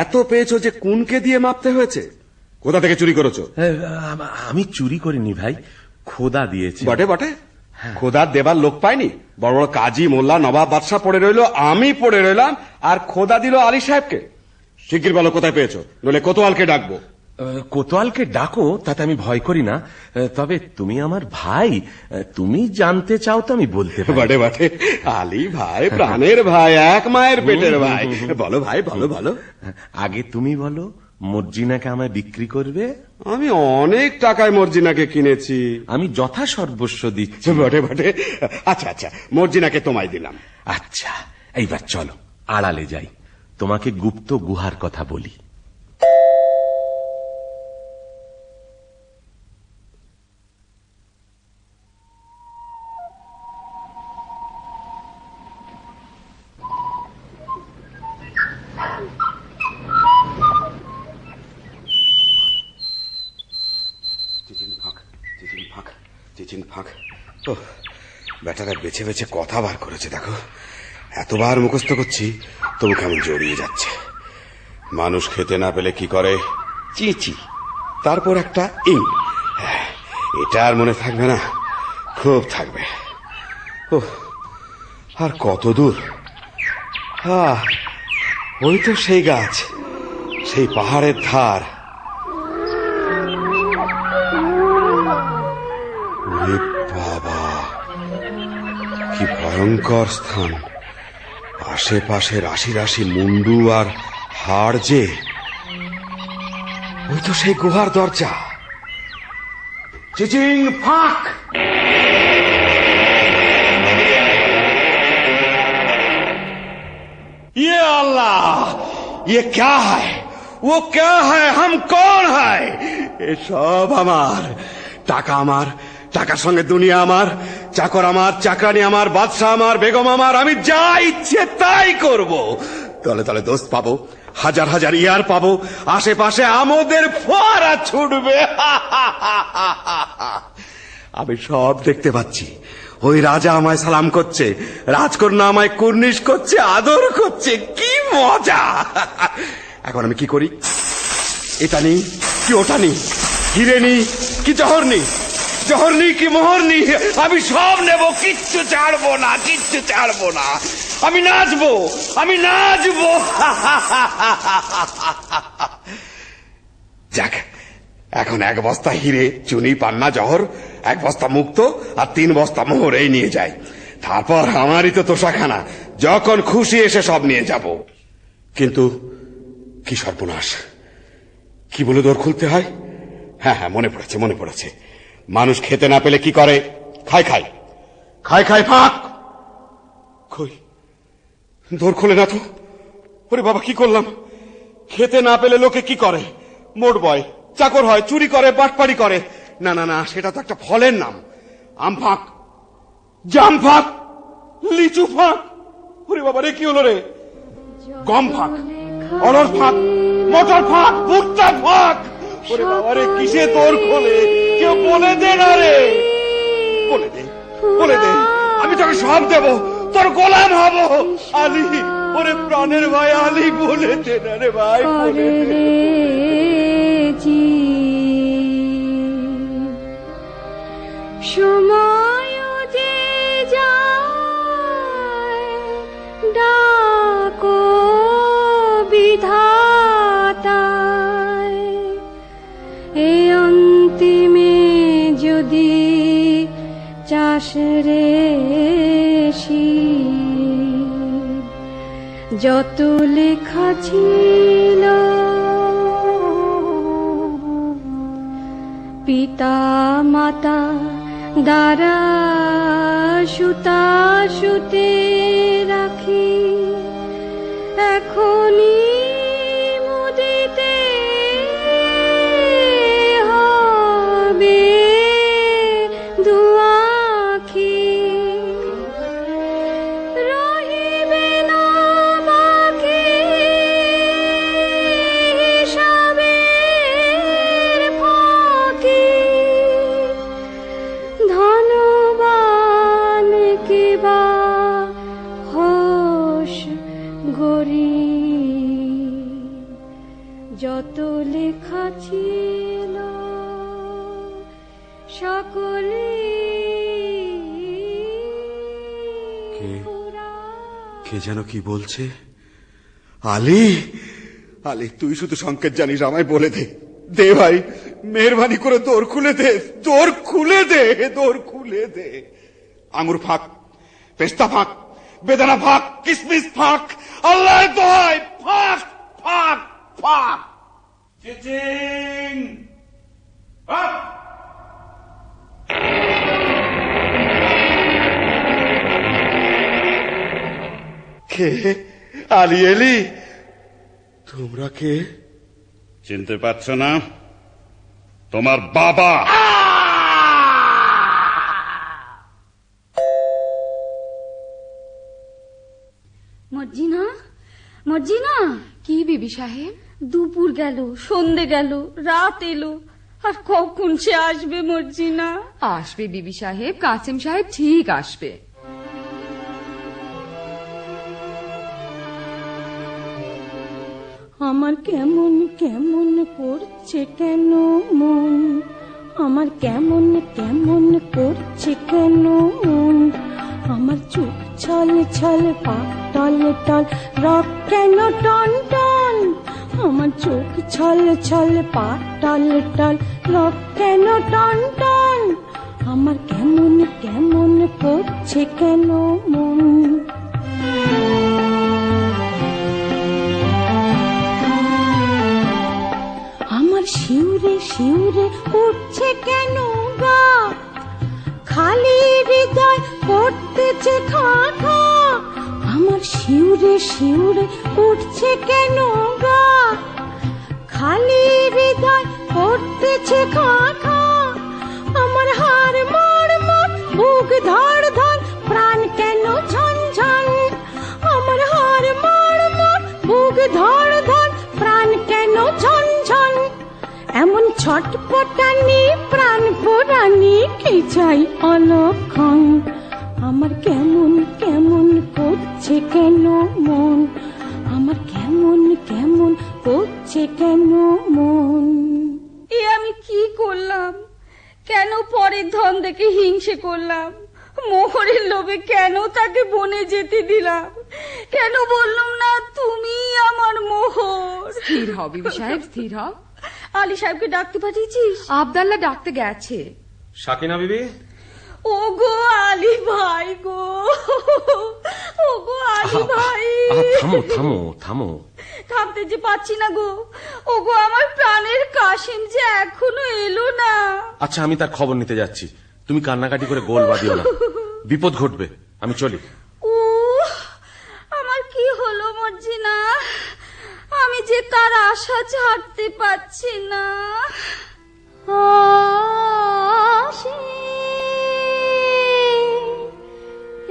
Speaker 6: এত পেয়েছো যে কুনকে দিয়ে মাপতে হয়েছে। কোথা থেকে চুরি করেছো?
Speaker 8: আমি চুরি করিনি ভাই, খোদা দিয়েছে।
Speaker 6: বটে বটে, খোদার দেবার লোক পাইনি। বড় বড় কাজী, মোল্লা, নবাব, বাদশাহ পড়ে রইলো, আমি পড়ে রইলাম, আর খোদা দিল আলী সাহেবকে। শিগগির বলো কোথায় পেয়েছো, নইলে কোতোয়ালকে ডাকবো।
Speaker 8: কোতোয়ালকে ডাকো, তাতে আমি ভয় করি না। তবে তুমি আমার ভাই, তুমি জানতে চাও তো আমি বলতে পারি।
Speaker 6: বটে বটে, আলী ভাই প্রাণের ভাই, এক মায়ের পেটের ভাই। বলো ভাই, বলো বলো।
Speaker 8: আগে তুমি বলো, মর্জিনাকে আমায় বিক্রি করবে?
Speaker 6: আমি অনেক টাকায় মর্জিনাকে কিনেছি।
Speaker 8: আমি যথা সর্বস্ব দিচ্ছি।
Speaker 6: বটে বটে, আচ্ছা আচ্ছা, মর্জিনাকে তোমায় দিলাম।
Speaker 8: আচ্ছা, এইবার চলো আড়ালে যাই, তোমাকে গুপ্ত গুহার কথা বলি।
Speaker 6: বেটারা বেছে বেছে কথা বার করেছে দেখো। এতবার মুখস্থ করছি তবু কেমন জড়িয়ে যাচ্ছে। মানুষ খেতে না পেলে কি করে? চিচি, তারপর একটা ইং। এটা আর মনে থাকবে না? খুব থাকবে।
Speaker 5: আর কত দূর? ওই তো সেই গাছ, সেই পাহাড়ের ধার। ওরে বাবা, কি ভয়ঙ্কর স্থান! আশেপাশে রাশি রাশি মুন্ডু আর হাড় যে। ওই তো সেই গুহার দরজা। চিচিং ফাঁক! ये अल्लाह, ये क्या है? वो क्या है? हम कौन है? এ সব আমার। টাকা আমার, টাকার সঙ্গে দুনিয়া আমার, চাকর আমার, চাকরানি আমার, বাদশা আমার, বেগম আমার। আমি যা ইচ্ছে তাই করব। তলে তলে দোস্ত পাবো, হাজার হাজার ইয়ার পাবো, আশেপাশে আমাদের ফোয়ারা ছুটবে। আমি সব দেখতে পাচ্ছি। ওই রাজা আমায় সালাম করছে, রাজকন্যা আমায় কুর্নিশ করছে, আদর করছে। কি মজা! এখন আমি কি করি? এটা নি কি ওটা নি, হিরে নি কি জহর নি, জহর নি কি মোহর নি, আমি সব নেব, কিচ্ছু ছাড়বো না, কিচ্ছু ছাড়বো না। আমি নাচবো, আমি নাচবো। যাক, এখন 1 বস্তা হিরে, চুনি, পান্না, জহর, 1 বস্তা মুক্ত আর 3 বস্তা মোহর এই নিয়ে যাই। তারপর আমারই তো তোষাখানা, যখন খুশি এসে সব নিয়ে যাব। কিন্তু কি সর্বনাশ! কি বলে দোর খুলতে হয়? হ্যাঁ হ্যাঁ, মনে পড়েছে, মনে পড়েছে। মানুষ খেতে না পেলে কি করে? খাই খাই খাই খাই ফাঁক। কই, দোর খোলে না তো। ওরে বাবা, কি করলাম! খেতে না পেলে লোকে কি করে? মোট বয়, চাকর হয়, চুরি করে, বাটপাড়ি করে। না না না, সেটা তো একটা ফলের নাম। আম ফাঁক, জাম ফাঁক, লিচু ফাঁক। ওরে বাবা রে, কি হলো রে? গম ফাঁক, অড়র ফাঁক, মটর ফাঁক, ভুট্টা ফাঁক। ওরে বাবা রে, কিসে তোর খোলে? কেউ বলে দে না রে, বলে দে, বলে দে। আমি তোকে সব দেব, তোর গোলাম হব। আলী, ওরে প্রাণের ভাই আলী, বলে দে না রে ভাই, বলে দে।
Speaker 2: সময় যে যায়, ডাকো বিধাতায়, এ অন্তিমে যদি চাষ রে যত লেখা ছিল পিতা মাতা দ্বারা সুতা সুতে রাখি, এখনই মুদিতে হবে দুয়াখি, রহিবে না বাকি হিসাবের ফাঁকি, ধনবান কিবা হোস গরিব, যত লেখা ছিল সকলে
Speaker 5: কে যেন কি বলছে? আলী, আলী, তুই শুধু সংকেত জানিস, আমায় বলে দে। দে ভাই, মেহরবানি করে দোর খুলে দে, দোর খুলে দে, দোর খুলে দে। আঙুর ফাঁক, পেস্তা ফাঁক, বেদানা ফাঁক, কিসমিস ফাঁক, আল্লাহ দোহাই ফাঁক, ফাঁক, ফাঁক। চিচিং আপ! কে? আলী এলি? তোমরা কে?
Speaker 6: চিনতে পারছো না? তোমার বাবা।
Speaker 2: মর্জিনা, মর্জিনা,
Speaker 4: কি বিবি সাহেব?
Speaker 2: দুপুর গেল, সন্ধে গেল, রাত এলো, আর কখন সে আসবে মর্জিনা?
Speaker 4: আসবে বিবি সাহেব, কাসেম সাহেব ঠিক আসবে।
Speaker 2: আমার কেমন কেমন করছে কেন মন, আমার কেমন কেমন করছে কেন মন, আমার
Speaker 9: ছল ছল পা টল টল রক কেন টন টন আমার চোখ ছল ছল পা টল টল রক কেন টন টন আমার কেমন কেমন করছে কেন মন আমার শিউরে শিউরে উঠছে কেন গা খালি হৃদয় করতেছে খা খা আমার শিউরে শিউরে উঠছে কেন গা খালি হৃদয় করতেছে খা খা আমার হাড় মোড় মোড় বুক ধড় ধড় প্রাণ কেন ঝন ঝন আমার হাড় মোড় মোড় বুক ধড় ধড় প্রাণ কেন ঝন ঝন এমন ছটপটানি প্রাণ পোড়ানি কি চাই অলক্ষণ আমার কেমন কেমন করছে কেন মন আমার কেমন কেমন করছে কেন মন
Speaker 2: এ আমি কি করলাম? কেন পরের ধন দেখে হিংসে করলাম? মোহরের লোভে কেন তাকে বনে যেতে দিলাম? কেন বললাম না তুমি আমার মোহর?
Speaker 4: স্থির হও বিবি সাহেব, স্থির হও।
Speaker 2: আলী সাহেবকে ডাকতে পাঠিয়েছিস?
Speaker 4: আবদাল্লাহ ডাকতে গেছে।
Speaker 8: সাকিনা বিবি,
Speaker 2: ও গো আলী ভাই গো, ও গো আলী ভাই।
Speaker 8: থামো থামো থামো।
Speaker 2: থামতে যে পাচ্ছি না গো। ও গো আমার প্রাণের কাশিম যে এখনো এলো না।
Speaker 8: আচ্ছা আমি তার খবর নিতে যাচ্ছি, তুমি কান্নাকাটি করে গোল বাঁধিও না, বিপদ ঘটবে। আমি চলি।
Speaker 2: ও আমার কি হলো মর্জিনা, আমি যে তার আশা ছাড়তে পারছি না।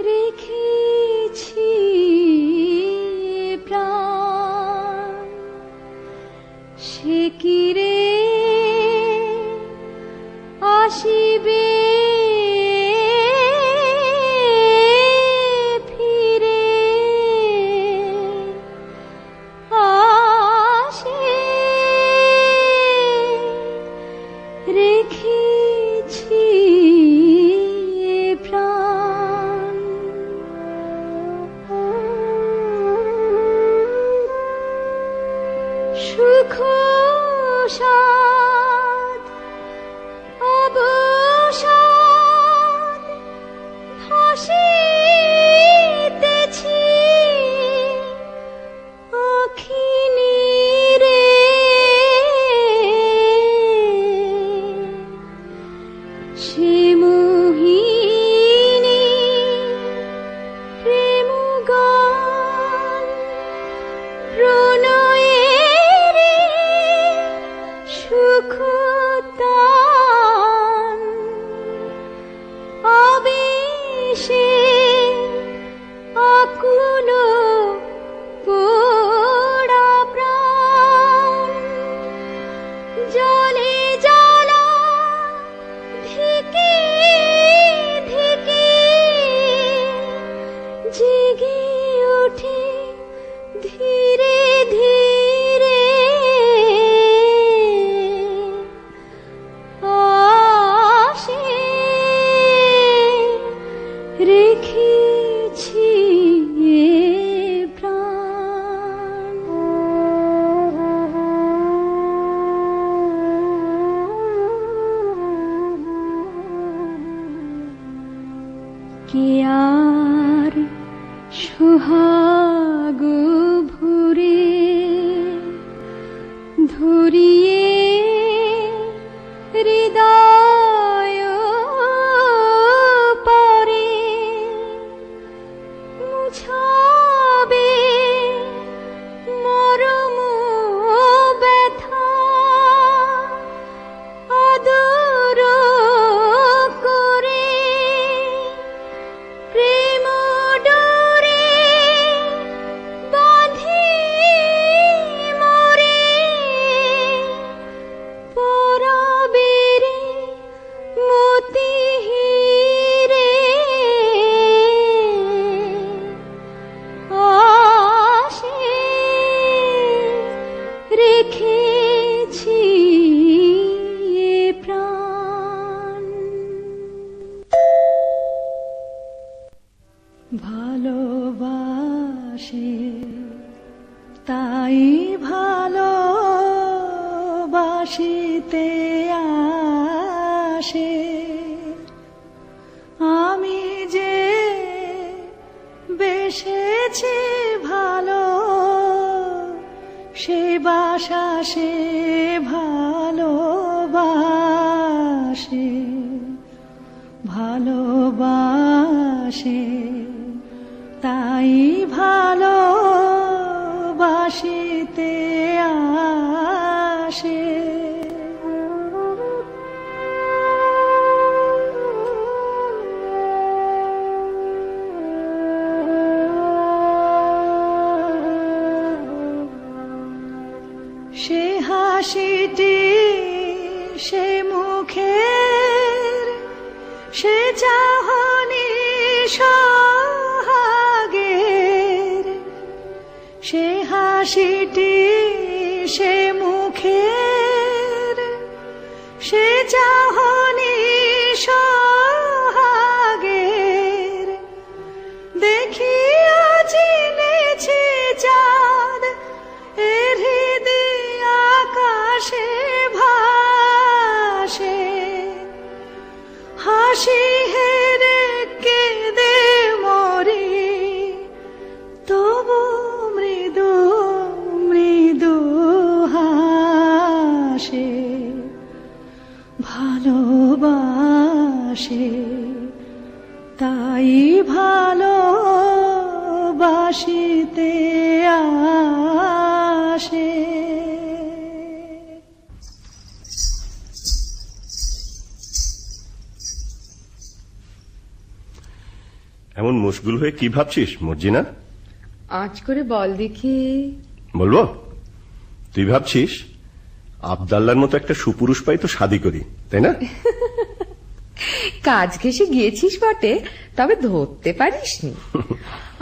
Speaker 9: রেখেছি প্রাণ সে কি রে আসিবে ফিরে আসে রেখেছি প্রাণ সুখ সাদ অবসাদ ভাসিতেছি আখিনী রে সে মোহিনী প্রেম গান প্রণয়ের সুখ তান আবেশে আকুল পোড়া প্রাণ জলে জ্বালা ধিকে ধিকে জেগে ওঠে ধীরে ধীরে আসে রেখেছি প্রাণ কে আর সোহাগ ভরে ধরিয়ে হৃদয় পরে মুছাবে মরম ব্যথা আদর করে প্রেম ডোরে বাঁধি মরে পরাবে রে মতিহীরে ভালোবাসে তাই ভালোবাসিতে আসে আমি যে বেসেছি ভালো সে বাসা সে ভালোবাসে ভালোবাসে তাই ভালোবাসিতে আসে সে হাসিটি সে মুখের সে চাহনি সোহাগের সে হাসিটি সে মুখের সে চাহনি সোহাগের দেখিয়া চিনেছি চাঁদ এর হৃদয় আকাশে ভাসে হাসি হেরে কেঁদে মরি তবু মৃদু মৃদু হাসে ভালোবাসে তাই ভালোবাসিতে আসে
Speaker 12: এমন মুশগুল হয়ে কি ভাবছিস মর্জিনা?
Speaker 4: আজ করে বল দেখি।
Speaker 12: বলবো? তুই ভাবছিস আবদাল্লার মতো একটা সুপুরুষ পাই তো শাদি করি, তাই না?
Speaker 4: কাজ ঘেসে গিয়েছিস বটে, তবে ধরতে পারিসনি।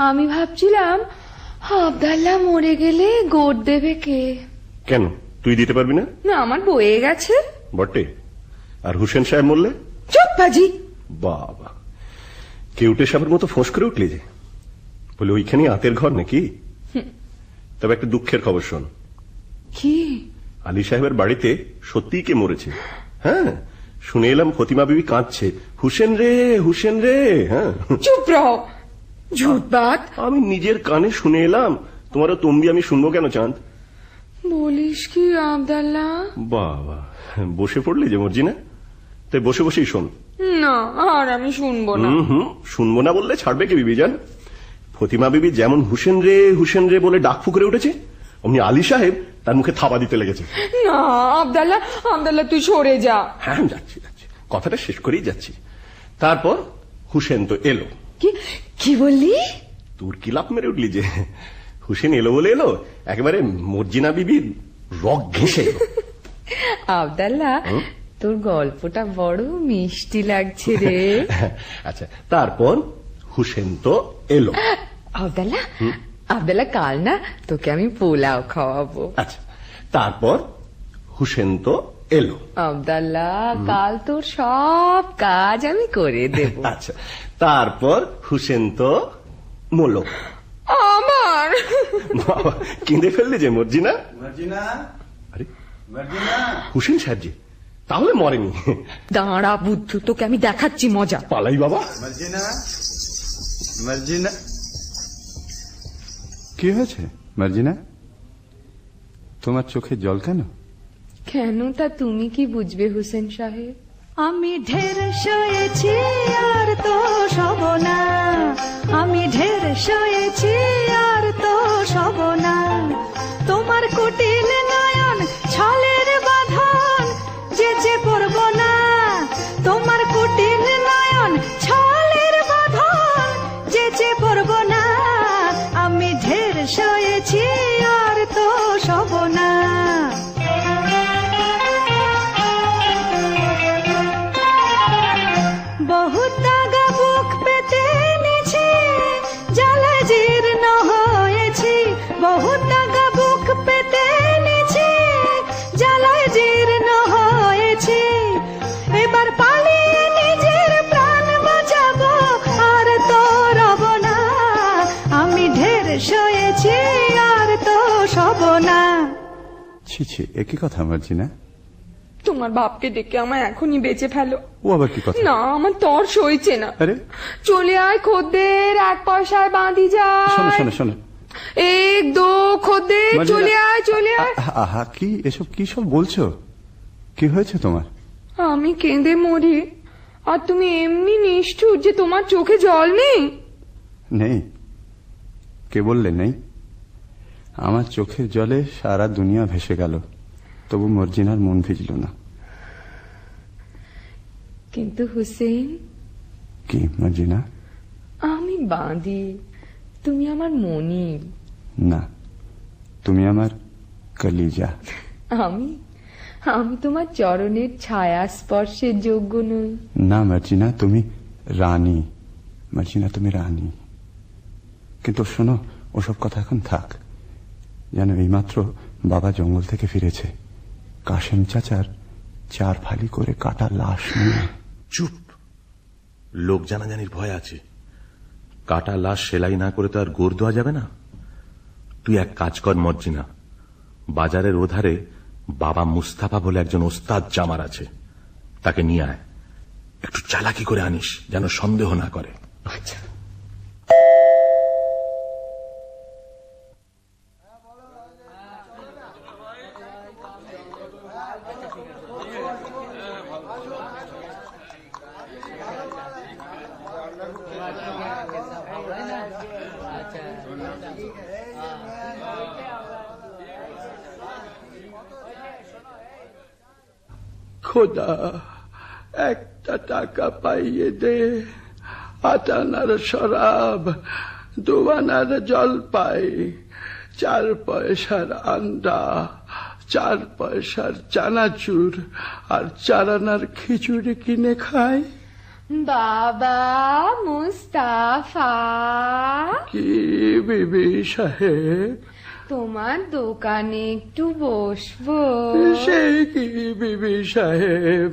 Speaker 4: আমি ভাবছিলাম আবদাল্লাহ মরে গেলে গোট দেবে কে?
Speaker 12: কেন, তুই দিতে পারবি না?
Speaker 4: না, আমার বয়ে গেছে
Speaker 12: বটে। আর হুসেন সাহেব মরলে?
Speaker 4: চুপ বাজি।
Speaker 12: বাবা, কেউটে সাহেবের মতো ফোঁস করে উঠলি যে। বলে ওইখানে আতের ঘর নাকি? তবে একটা দুঃখের খবর শোন।
Speaker 4: কি?
Speaker 12: আলী সাহেবের বাড়িতে সত্যিই কে মরেছে। হ্যাঁ, শুনে এলাম ফতিমা বিবি কাঁদছে, হুসেন রে হুসেন রে। হ্যাঁ,
Speaker 4: চুপ রহ, ঝুটবাত।
Speaker 12: আমি নিজের কানে শুনে এলাম, তোমারও তম্বি আমি শুনবো কেন চাঁদ?
Speaker 4: বলিস কি আবদাল্লাহ?
Speaker 12: বাবা, বসে পড়লি যে মর্জিনা, তাই বসে বসেই শোন।
Speaker 4: না, আর আমি শুনবো না।
Speaker 12: শুনবো না বললে ছাড়বে কে বিবিজান? ফতিমা বিবি যেমন হুসেন রে বলে ডাক ফুকরে উঠেছে, অমনি আলী সাহেব তার মুখে থাবা দিতে লেগেছে।
Speaker 4: না আবদাল্লাহ, আবদাল্লাহ তুই সরে যা।
Speaker 12: হ্যাঁ, যাচ্ছি, কথাটা শেষ করেই যাচ্ছি। তারপর হুসেন তো এলো।
Speaker 4: কি বললি?
Speaker 12: তোর কি লাভ মেরে উঠলি যে? হুসেন এলো বলে এলো, একেবারে মর্জিনা বিবির রগ ঘেঁষে এলো।
Speaker 4: আবদাল্লাহ, তোর গল্পটা বড় মিষ্টি লাগছে রে।
Speaker 12: আচ্ছা, তারপর হুসেন তো এলো।
Speaker 4: আবদাল্লাহ, আবদাল্লাহ কাল না তোকে আমি পোলাও খাওয়াবো।
Speaker 12: আচ্ছা, তারপর হুসেন তো এলো।
Speaker 4: আবদাল্লাহ, কাল তোর সব কাজ আমি করে দেব।
Speaker 12: আচ্ছা, তারপর হুসেন তো মলো।
Speaker 4: আমার
Speaker 12: বাবা, কেঁদে ফেললে যে মর্জিনা।
Speaker 7: মর্জিনা,
Speaker 12: আরে
Speaker 7: মর্জিনা,
Speaker 12: হুসেন সাহেব জি, তাহলে মরেনি।
Speaker 4: দাঁড়া বুদ্ধু, তোকে আমি দেখাচ্ছি মজা।
Speaker 12: পালাই বাবা।
Speaker 7: মর্জিনা, মর্জিনা, কি হয়েছে মর্জিনা? তোমার চোখে জল কেন?
Speaker 4: কেন তা তুমি কি বুঝবে হুসেন সাহেব?
Speaker 9: আমি ঢের শুয়েছি আর তো সব না, আমি ঢের শুয়েছি আর তো সব না। তোমার কুটিল নয়ন ছলের বাঁধন যে পড়ব না, তোমার কুটিল নয়ন ছলের বাঁধন যে পড়ব না। আমি ঢের শুয়েছি আর তো সব না। বহুত দাগা বুক পেতে নিছি, জ্বালা জীর্ণ হয়েছি। বহুত দাগা বুক পেতে
Speaker 7: ছি ছি, একই কথা মার্জিনা।
Speaker 4: তোমার বাপকে ডেকে আমায় এখনই বেঁচে ফেলো।
Speaker 7: ও আবার কি কথা?
Speaker 4: না, আমার তর সইছে না।
Speaker 7: আরে
Speaker 4: চলে আয় খদ্দের, 1 পয়সায় বাঁধি যায়।
Speaker 7: শোনো শোনো শোনো,
Speaker 4: 1 2 খদ্দের,
Speaker 7: মার্জিনা।
Speaker 4: চলে আয় চলে আয়।
Speaker 7: আহা, কি এসব কি সব বলছো? কি হয়েছে তোমার?
Speaker 4: আমি কেঁদে মরি, আর তুমি এমনি নিষ্ঠুর যে তোমার চোখে জল নেই।
Speaker 7: নেই? কে বললে নেই? আমার চোখের জলে সারা দুনিয়া ভেসে গেল, তবু মর্জিনার মন ভিজল না।
Speaker 4: কিন্তু হুসেন,
Speaker 7: কি মর্জিনা?
Speaker 4: আমি বাঁধি, তুমি আমার মনি।
Speaker 7: না, তুমি আমার কলিজা।
Speaker 4: আমি আমি তোমার চরণের ছায়া স্পর্শের যোগ্য নই।
Speaker 7: না মার্জিনা, তুমি রানী। মার্জিনা, তুমি রানী। কিন্তু শোনো, ওসব কথা এখন থাক। যেন এইমাত্র বাবা জঙ্গল থেকে ফিরেছে, কাশেম চাচার 4 ফালি করে কাটা লাশ নিয়ে।
Speaker 8: চুপ, লোক জানাজানির ভয় আছে। কাটা লাশ সেলাই না করে তো আর গোর দেওয়া যাবে না। তুই এক কাজ কর মর্জিনা, বাজারের ওধারে বাবা মুস্তাফা বলে একজন ওস্তাদ জামার আছে, তাকে নিয়ে আয়। একটু চালাকি করে আনিস, যেন সন্দেহ না করে।
Speaker 4: আচ্ছা।
Speaker 10: খোদা, একটা টাকা পাইয়ে দে। 8 আনার শরাব, 2 আনার জলপাই, 4 পয়সার আন্ডা, 4 পয়সার চানাচুর আর 4 আনার খিচুড়ি কিনে খাই।
Speaker 4: বাবা মুস্তাফা,
Speaker 10: কি বিবি সাহেব?
Speaker 4: তোমার দোকানে একটু বসবো?
Speaker 10: সে কি বিবি সাহেব,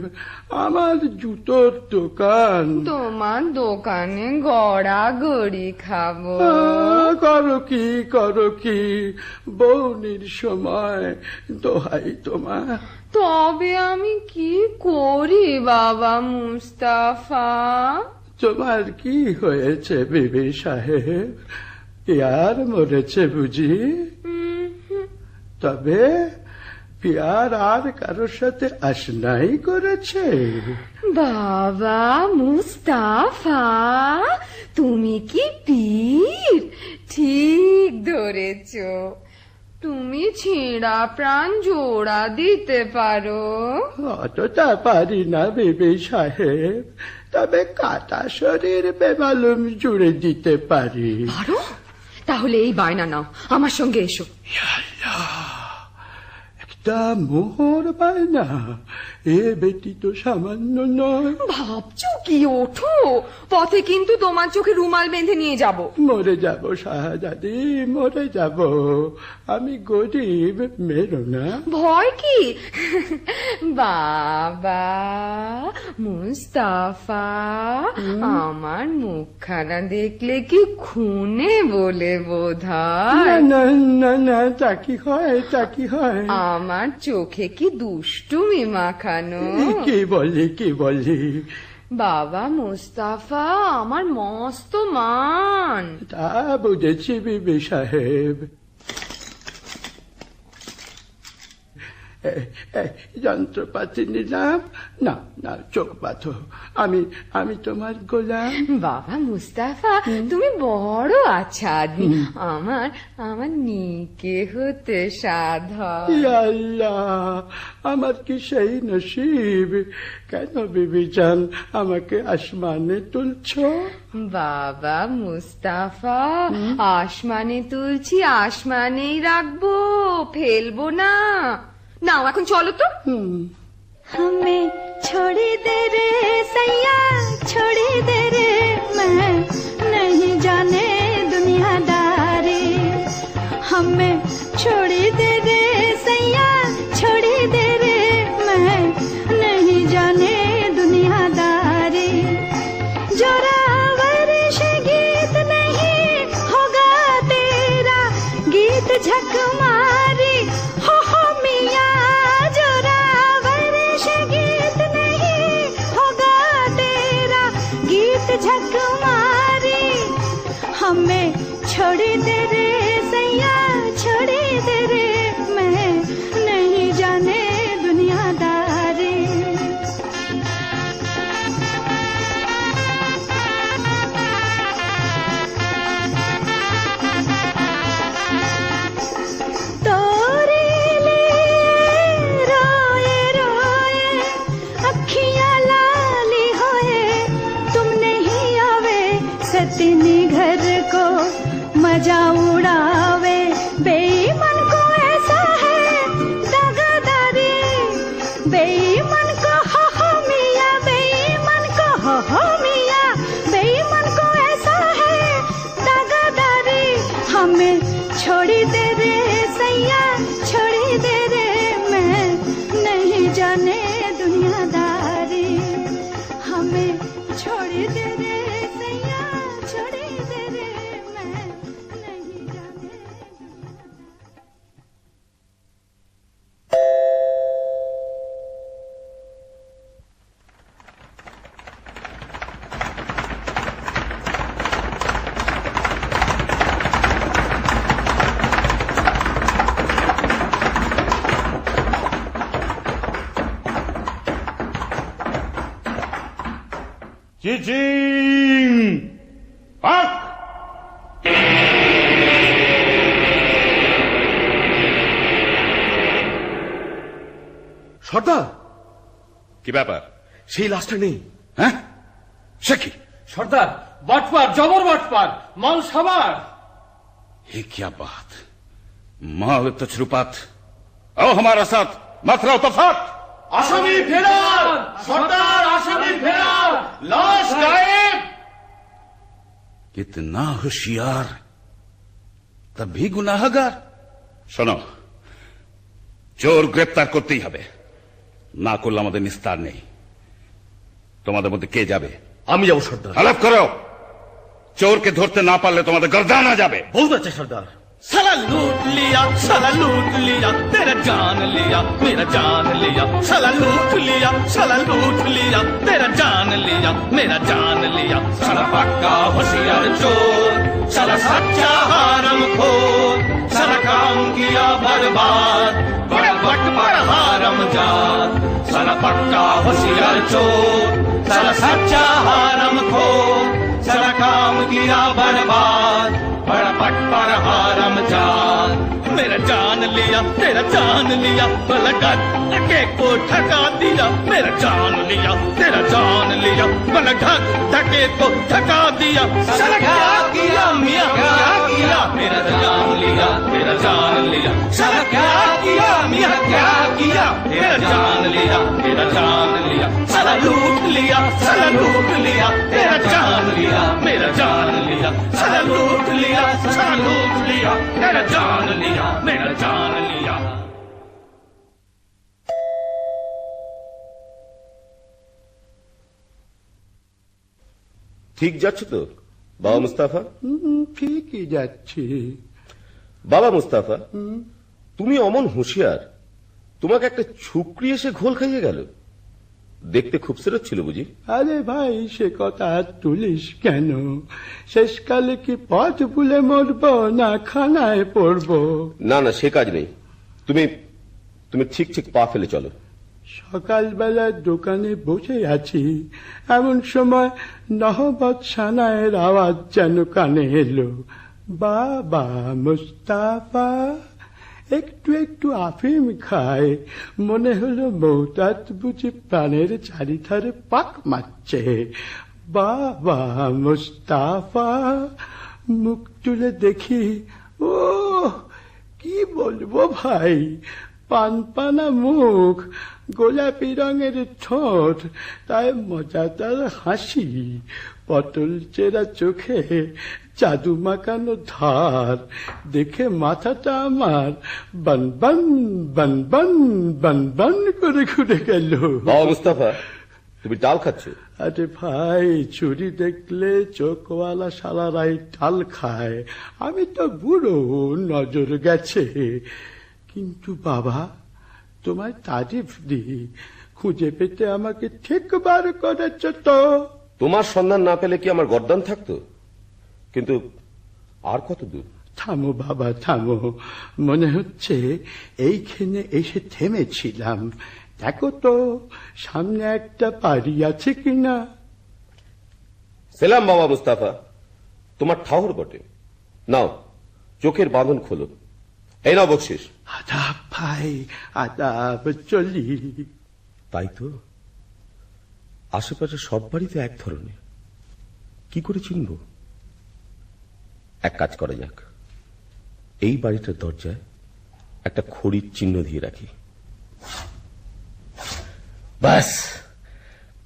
Speaker 10: আমার জুতোর দোকান।
Speaker 4: তোমার দোকানে গড়াগড়ি খাবো।
Speaker 10: করো কি বৌনির সময়, দোহাই তোমার।
Speaker 4: তবে আমি কি করি বাবা মুস্তাফা?
Speaker 10: তোমার কি হয়েছে বিবি সাহেব? পিয়ার মরেছে বুঝি? তবে পিয়ার আর কারোর সাথে আশনাই করেছে?
Speaker 4: বাবা মুস্তাফা, তুমি কি পীর? ঠিক ধরেছ, তুমি ছেঁড়া প্রাণ জোড়া দিতে পারো।
Speaker 10: অতটা পারি না বিবি সাহেব, তবে কাটা শরীর বেমালুম জুড়ে দিতে পারি।
Speaker 4: পারো? তাহলে এই বায়না নাও, আমার সঙ্গে এসো।
Speaker 10: একটা মোহর বায়না, এ বেটি তো সামান্য নয়।
Speaker 4: ভাবছো কি? ওঠো, পথে কিন্তু তোমার চোখে রুমাল বেঁধে নিয়ে যাব।
Speaker 10: মরে যাব শাহজাদি, মরে যাব। আমি গরিব, মেরো না।
Speaker 4: ভয় কি? বাবা মুস্তাফা, আমার মুখখানা দেখলে কি খুনে বলে বোধ হয়?
Speaker 10: না না না, তা কি হয়, তা কি হয়?
Speaker 4: আমার চোখে কি দুষ্টুমি মাখানো?
Speaker 10: কি বলি?
Speaker 4: বাবা মুস্তাফা আমার মস্ত মান।
Speaker 10: তা বুঝেছি বিবি সাহেব। যন্ত্রপাতি নিলাম, না না, চোখ বাঁধো। আমি তোমার গোলাম।
Speaker 4: বাবা মুস্তাফা, তুমি বড় আচ্ছা আদমি। আমার নিকে হতে সাধ হয়।
Speaker 10: ইয়া আল্লাহ, আমার কি সেই নসিব? কেন বিবি জান আমাকে আসমানে তুলছো?
Speaker 4: বাবা মুস্তাফা, আসমানে তুলছি, আসমানেই রাখবো, ফেলবো না। নাও এখন চলো তো।
Speaker 9: हमें छोड़ी दे रे सैया, छोड़ी दे रे, मैं नहीं जाने दुनियादारी। हमें छोड़ी दे रे सैया, छोड़ी दे रे, मैं नहीं जाने दुनियादारी। जोरावर से गीत नहीं होगा तेरा, गीत झक मारी हो मिया हमें छोड़ी दे रे सैया छोड़ी दे रे मैं नहीं जाने दुनियादारी तोरे लिए रोए रोए अखियां लाली होए तुम नहीं आवे सतनी घर को मजा उड़ावे बेईमान को ऐसा है दगादारी बेईमान को हो मिया बेईमान को हो मिया बेईमान को ऐसा है दगादारी हमें छोड़ी दे रे सैया छोड़ी दे रे मैं नहीं जाने दुनियादारी हमें छोड़ी दे रे सैया छोड़ी दे रे मैं नहीं जाने
Speaker 6: চিচিং পাক
Speaker 12: সর্দার
Speaker 6: কি ব্যাপার?
Speaker 12: সেই লাশটা নেই।
Speaker 6: হ্যাঁ, সে কি?
Speaker 11: সর্দার বাটপার জবর বাটপার মাল সবার।
Speaker 6: ये क्या बात? माल तछरुपात आओ हमारा साथ मत रहो तफात।
Speaker 11: আসামি ফেরার সর্দার আসামি ফেরার লাশ গায়েব।
Speaker 6: कितना होशियार तब भी गुनाहगार। শোনো, চোর গ্রেপ্তার করতেই হবে, না করলে আমাদের নিস্তার নেই। তোমাদের মধ্যে কে যাবে?
Speaker 12: আমি যাবো সর্দার।
Speaker 6: আলাপ করো, চোরকে ধরতে না পারলে তোমাদের গর্দান যাবে।
Speaker 12: বলতে আছে সর্দার।
Speaker 10: साला लूट लिया तेरा जान लिया मेरा जान लिया साला लूट लिया तेरा जान लिया मेरा जान लिया साला पक्का होशियार चोर साला सच्चा हारम खोर साला काम किया बर्बाद बड़ा बट पर हारम जात साला पक्का होशियार चोर साला सच्चा हारम खोर साला काम किया बर्बाद बड़ा पट पर हारम जान मेरा जान लिया तेरा जान लिया बलगत के को ठका दिया मेरा जान लिया तेरा जान लिया बलगत धके को ठका दिया साला क्या किया मियां क्या किया मेरा जान लिया तेरा जान लिया साला क्या किया मियां क्या किया मेरा जान लिया तेरा जान लिया साला लूट लिया तेरा जान लिया मेरा जान लिया साला लूट लिया तेरा जान लिया मेरा जान लिया।
Speaker 12: ঠিক যাচ্ছ তো বাবা মুস্তাফা?
Speaker 7: ঠিকই যাচ্ছি।
Speaker 12: বাবা মুস্তাফা, তুমি অমন হুঁশিয়ার, তোমাকে একটা ছুকরি এসে ঘোল খাইয়ে গেল। দেখতে খুবসুরত ছিল বুঝি?
Speaker 7: আরে ভাই, সে কথা আর তুলিস কেন? শেষকালে কি পথ ভুলে মরবো না খানায় পড়বো?
Speaker 12: না না, সে কাজ নেই। তুমি তুমি ঠিক ঠিক পা ফেলে চলো।
Speaker 7: সকালবেলা দোকানে বসে আছি, এমন সময় নহবত সানায়ের আওয়াজ যেন কানে এলো। বাবা মুস্তাফা একটু একটু আফিম খায়, মনে হলো মৌতাত বুঝি প্রাণের চারিধারে পাক মারছে। বাবা মুস্তাফা মুখ তুলে দেখি, ও কি বলবো ভাই, পানপানা মুখ, গোলাপি রঙের ঠোঁট, তাই মজাদার হাসি, পটল চেরা চোখে জাদু মাখানো ধার, দেখে মাথাটা আমার বান বান বান বান বান বান করে ঘুরে গেল।
Speaker 12: বাবা মুস্তাফা, তুমি ডাল খাচ্ছ?
Speaker 7: আরে ভাই, চুরি দেখলে চোখওয়ালা শালারাই ডাল খায়, আমি তো বুড়ো, নজর গেছে। কিন্তু বাবা, তোমায় তারিফ দিই, খুঁজে পেতে আমাকে ঠিক বার করেছ তো।
Speaker 12: তোমার সন্ধান না পেলে কি আমার গর্দান থাকতো? কিন্তু আর কত দূর?
Speaker 7: থামো বাবা থামো, মনে হচ্ছে এইখানে এসে থেমেছিলাম। দেখো তো সামনে একটা বাড়ি আছে কিনা।
Speaker 12: সেলাম বাবা মুস্তাফা, তোমার ঠাহর বটে। নাও চোখের বাঁধন খোলো, এই নাও বকশিস।
Speaker 7: আদাব ভাই আদাব, চলি।
Speaker 12: তাই তো, আশেপাশে সব বাড়িতে এক ধরনের, কি করে চিনব? এক কাজ করা যাক, এই বাড়িটার দরজায় একটা খড়ির চিহ্ন দিয়ে রাখি। ব্যাস,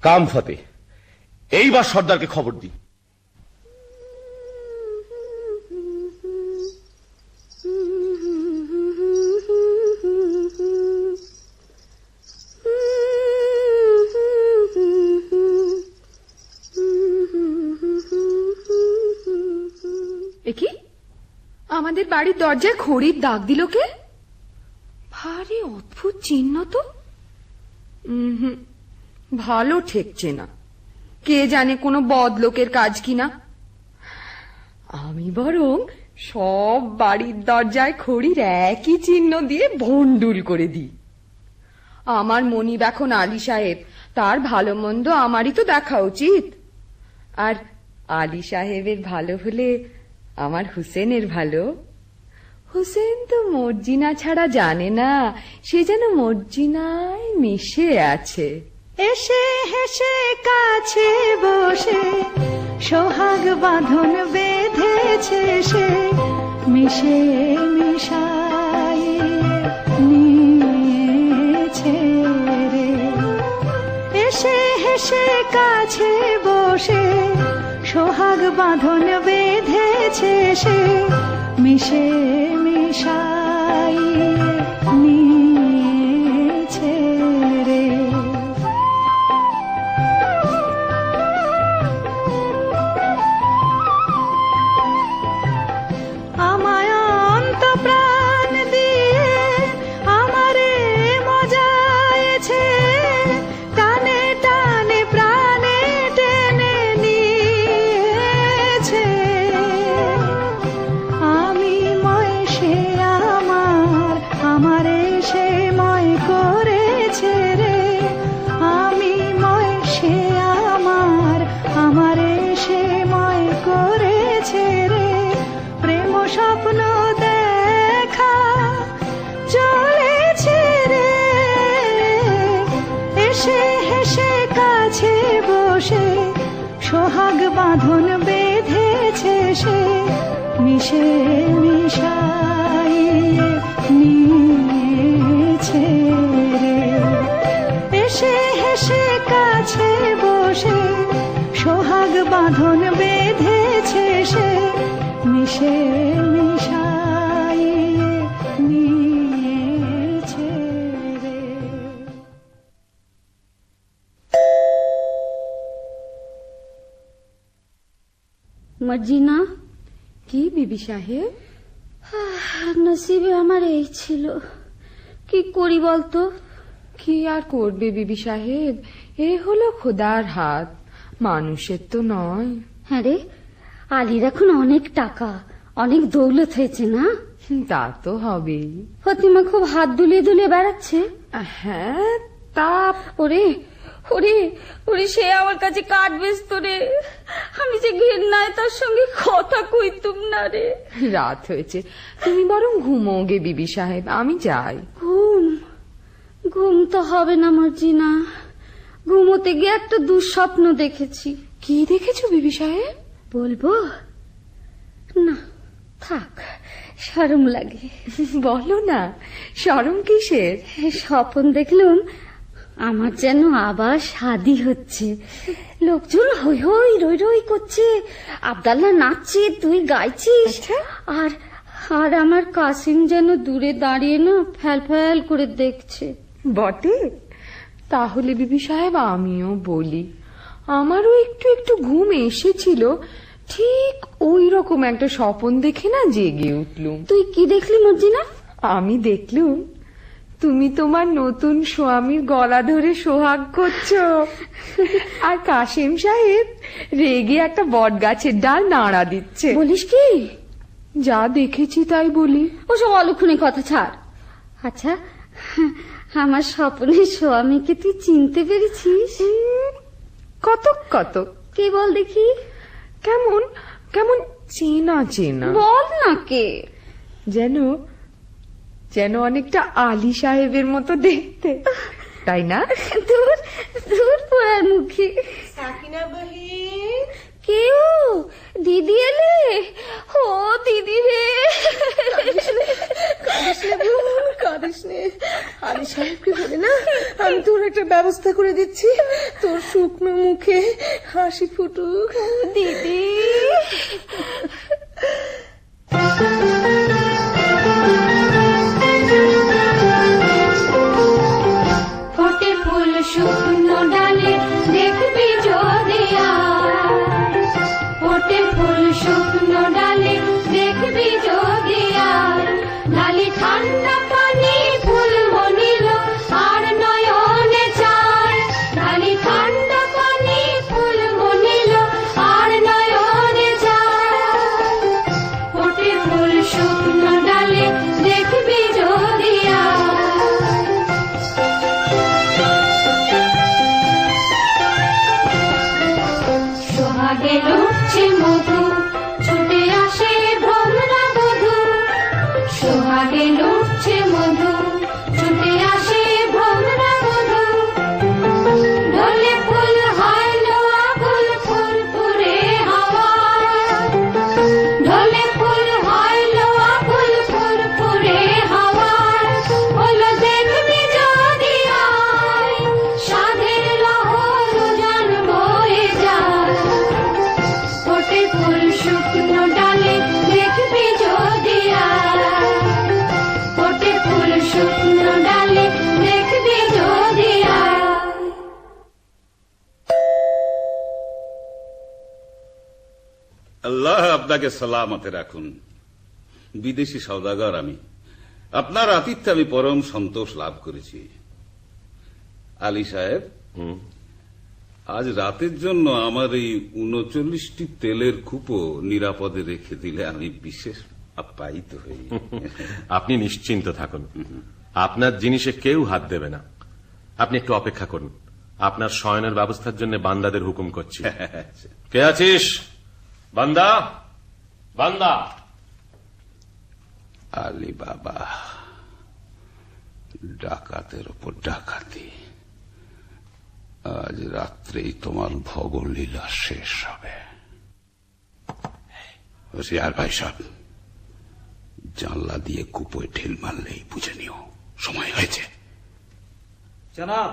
Speaker 12: কাম ফতে। এইবার সর্দারকে খবর দিই।
Speaker 4: কি আমাদের বাড়ির দরজায় খড়ির দাগ দিল কে? ভারী অদ্ভুত চিহ্ন তো। ভালো ঠেকছে না, কে জানে কোনো বদলোকের কাজ কিনা। আমি বরং সব বাড়ির দরজায় খড়ির একই চিহ্ন দিয়ে ভন্ডুল করে দিই। আমার মনিব এখন আলী সাহেব, তার ভালো মন্দ আমারই তো দেখা উচিত। আর আলী সাহেবের ভালো হলে আমার হুসেনের ভালো। হুসেন তো মর্জিনা ছাড়া জানে না, সে যেন মর্জিনায় মিশে আছে।
Speaker 9: এসে হেসে কাছে বসে সোহাগ বাঁধন বেঁধেছে সে, মিশে মিশাই নিয়েছে রে। এসে হেসে কাছে বসে সোহাগ বাঁধন বেঁধেছে সে, মিশে মিশাই নিয়েছে রে। আমায় অন্ত প্রাণ দিয়ে আমারে মজায়েছে, টানে টানে প্রাণে টেনে নিয়েছে। আমি ময় সে আমার, আমারে সে ময় করেছে রে। আমি ময় সে আমার, আমারে সে ময় করেছে রে। প্রেম স্বপ্ন দেখা চলেছে রে। এসে হেসে কাছে বসে সোহাগ বাঁধন বেঁধেছে সে, মিশে মিশাই নিয়েছে রে। এসে হেসে কাছে বসে সোহাগ বাঁধন বেঁধেছে সে, মিশে মিশাই নিয়েছে রে।
Speaker 2: মর্জিনা,
Speaker 4: কি বিবি সাহেব?
Speaker 2: নসিবে আমার এই ছিল, কি করি বলতো?
Speaker 4: কি আর করবে বিবি সাহেব, এ হলো খোদার হাত, মানুষের তো নয়।
Speaker 2: হ্যাঁ রে, আলীর এখন অনেক টাকা, অনেক দৌলত হয়েছে না?
Speaker 4: তা তো হবেই।
Speaker 2: ফতিমা খুব হাত দুলিয়ে দুলিয়ে বেড়াচ্ছে।
Speaker 4: হ্যাঁ, তা
Speaker 2: ওরে ওরে ওরে, সে আমার কাছে কাঠ বেচতো রে। আমি যে ঘৃণায় তার সঙ্গে কথা কইতুম না রে।
Speaker 4: রাত হয়েছে, তুমি বরং ঘুমো গে বিবি সাহেব, আমি যাই।
Speaker 2: ঘুম ঘুম তো হবে না মর্জিনা, ঘুমোতে গিয়ে একটা দুঃস্বপ্ন দেখেছি।
Speaker 4: কি দেখেছো বিবি সাহেব?
Speaker 2: বলবো না, থাক, শরম লাগে।
Speaker 4: বলো না, শরম কিসের?
Speaker 2: স্বপ্ন দেখলুম আমার যেন আবার শাদি হচ্ছে। লোকজন হই হই রই রই করছে, আব্দাল্লাহ নাচছে, তুই গাইছিস, আর আর আমার কাসিম যেন দূরে দাঁড়িয়ে না ফ্যাল ফ্যাল করে দেখছে।
Speaker 4: বটে? তাহলে বিবি সাহেব আমিও বলি, আমারও একটু একটু ঘুম এসেছিল, ঠিক ওই রকম একটা স্বপন দেখে না জেগে উঠলুম।
Speaker 2: তুই কি দেখলি মর্জিনা?
Speaker 4: আমি দেখলুম তুমি তোমার নতুন স্বামীর গলা ধরে সোহাগ করছো, আর কাসেম সাহেব রেগে একটা বট গাছের ডাল নাড়া দিচ্ছে।
Speaker 2: বলিস কি?
Speaker 4: যা দেখেছি তাই বলি।
Speaker 2: ওসব অলক্ষণে কথা ছাড়। আচ্ছা, আমার স্বপ্নের স্বামীকে তুই চিনতে পেরেছিস?
Speaker 4: কতক কতক।
Speaker 2: কে বল দেখি?
Speaker 4: কেমন কেমন চেনা চেনা।
Speaker 2: বল না কে।
Speaker 4: যেন যেন অনেকটা আলী সাহেবের মতো দেখতে, তাই না?
Speaker 2: দূর দূর পড়ার মুখে।
Speaker 3: সাকিনা বহিন,
Speaker 2: কেউ? দিদি এলে? ও দিদি রে।
Speaker 3: কাঁদিস নে। আলী সাহেবকে বলে না আমি তোর একটা ব্যবস্থা করে দিচ্ছি, তোর শুকনো মুখে হাসি ফুটুক।
Speaker 2: দিদি ফোটে ফুল শুকনো ডালে দেখবি যদি আজ, ফোটে ফুল শুকনো ডালে দেখবি যদি আজ, ডালি ঠান্ডা পানি ফুল মনিল আর নয়নে চায়, ডালি ঠান্ডা পানি ফুল মনিল আর নয়নে চায়, ফোটে ফুল শুকনো ডালে দেখবি যদি আজ। সোহাগে লুটছে মধু, ছুটে আসে ভ্রমরা বধূ, সোহাগে লুটছে মধু, ছুটে আসে ভ্রমরা বধূ, ঢলে ফুল হয় লোয়া ফুল ফুরফুরে হাওয়া, ঢলে ফুল হয় লোয়া ফুল ফুরফুরে হাওয়া, হলো দেখবি যদি আয়, সাধের লহর উজান বয়ে যায়, ফোটে ফুল শুকনো ডালে দেখবি যদি আয়, ফোটে ফুল শুকনো ডালে দেখবি যদি আয়।
Speaker 6: আল্লাহ আপনাকে সালামতে রাখুন। বিদেশি সওদাগর আমি, আপনার আতিথ্যে আমি পরম সন্তোষ লাভ করেছি। আলী সাহেব, আজ রাতের জন্য আমার এই ৩৯টি তেলের কূপো নিরাপদে রেখে দিলে আমি বিশেষ আপ্যায়িত হই।
Speaker 8: আপনি নিশ্চিন্ত থাকুন, আপনার জিনিসে কেউ হাত দেবে না। আপনি একটু অপেক্ষা করুন, আপনার শয়নের ব্যবস্থার জন্য বান্দাদের হুকুম করছি। কে আছিস? বান্দা, বান্দা।
Speaker 6: আলী বাবা, ডাকাতের উপর ডাকাতি। আজ রাত্রেই তোমার ভগলীলা শেষ হবে। হোশিয়ার ভাই সব, জানলা দিয়ে কুপোয় ঢিল মারলেই বুঝে নিও সময় হয়েছে।
Speaker 11: জনাব,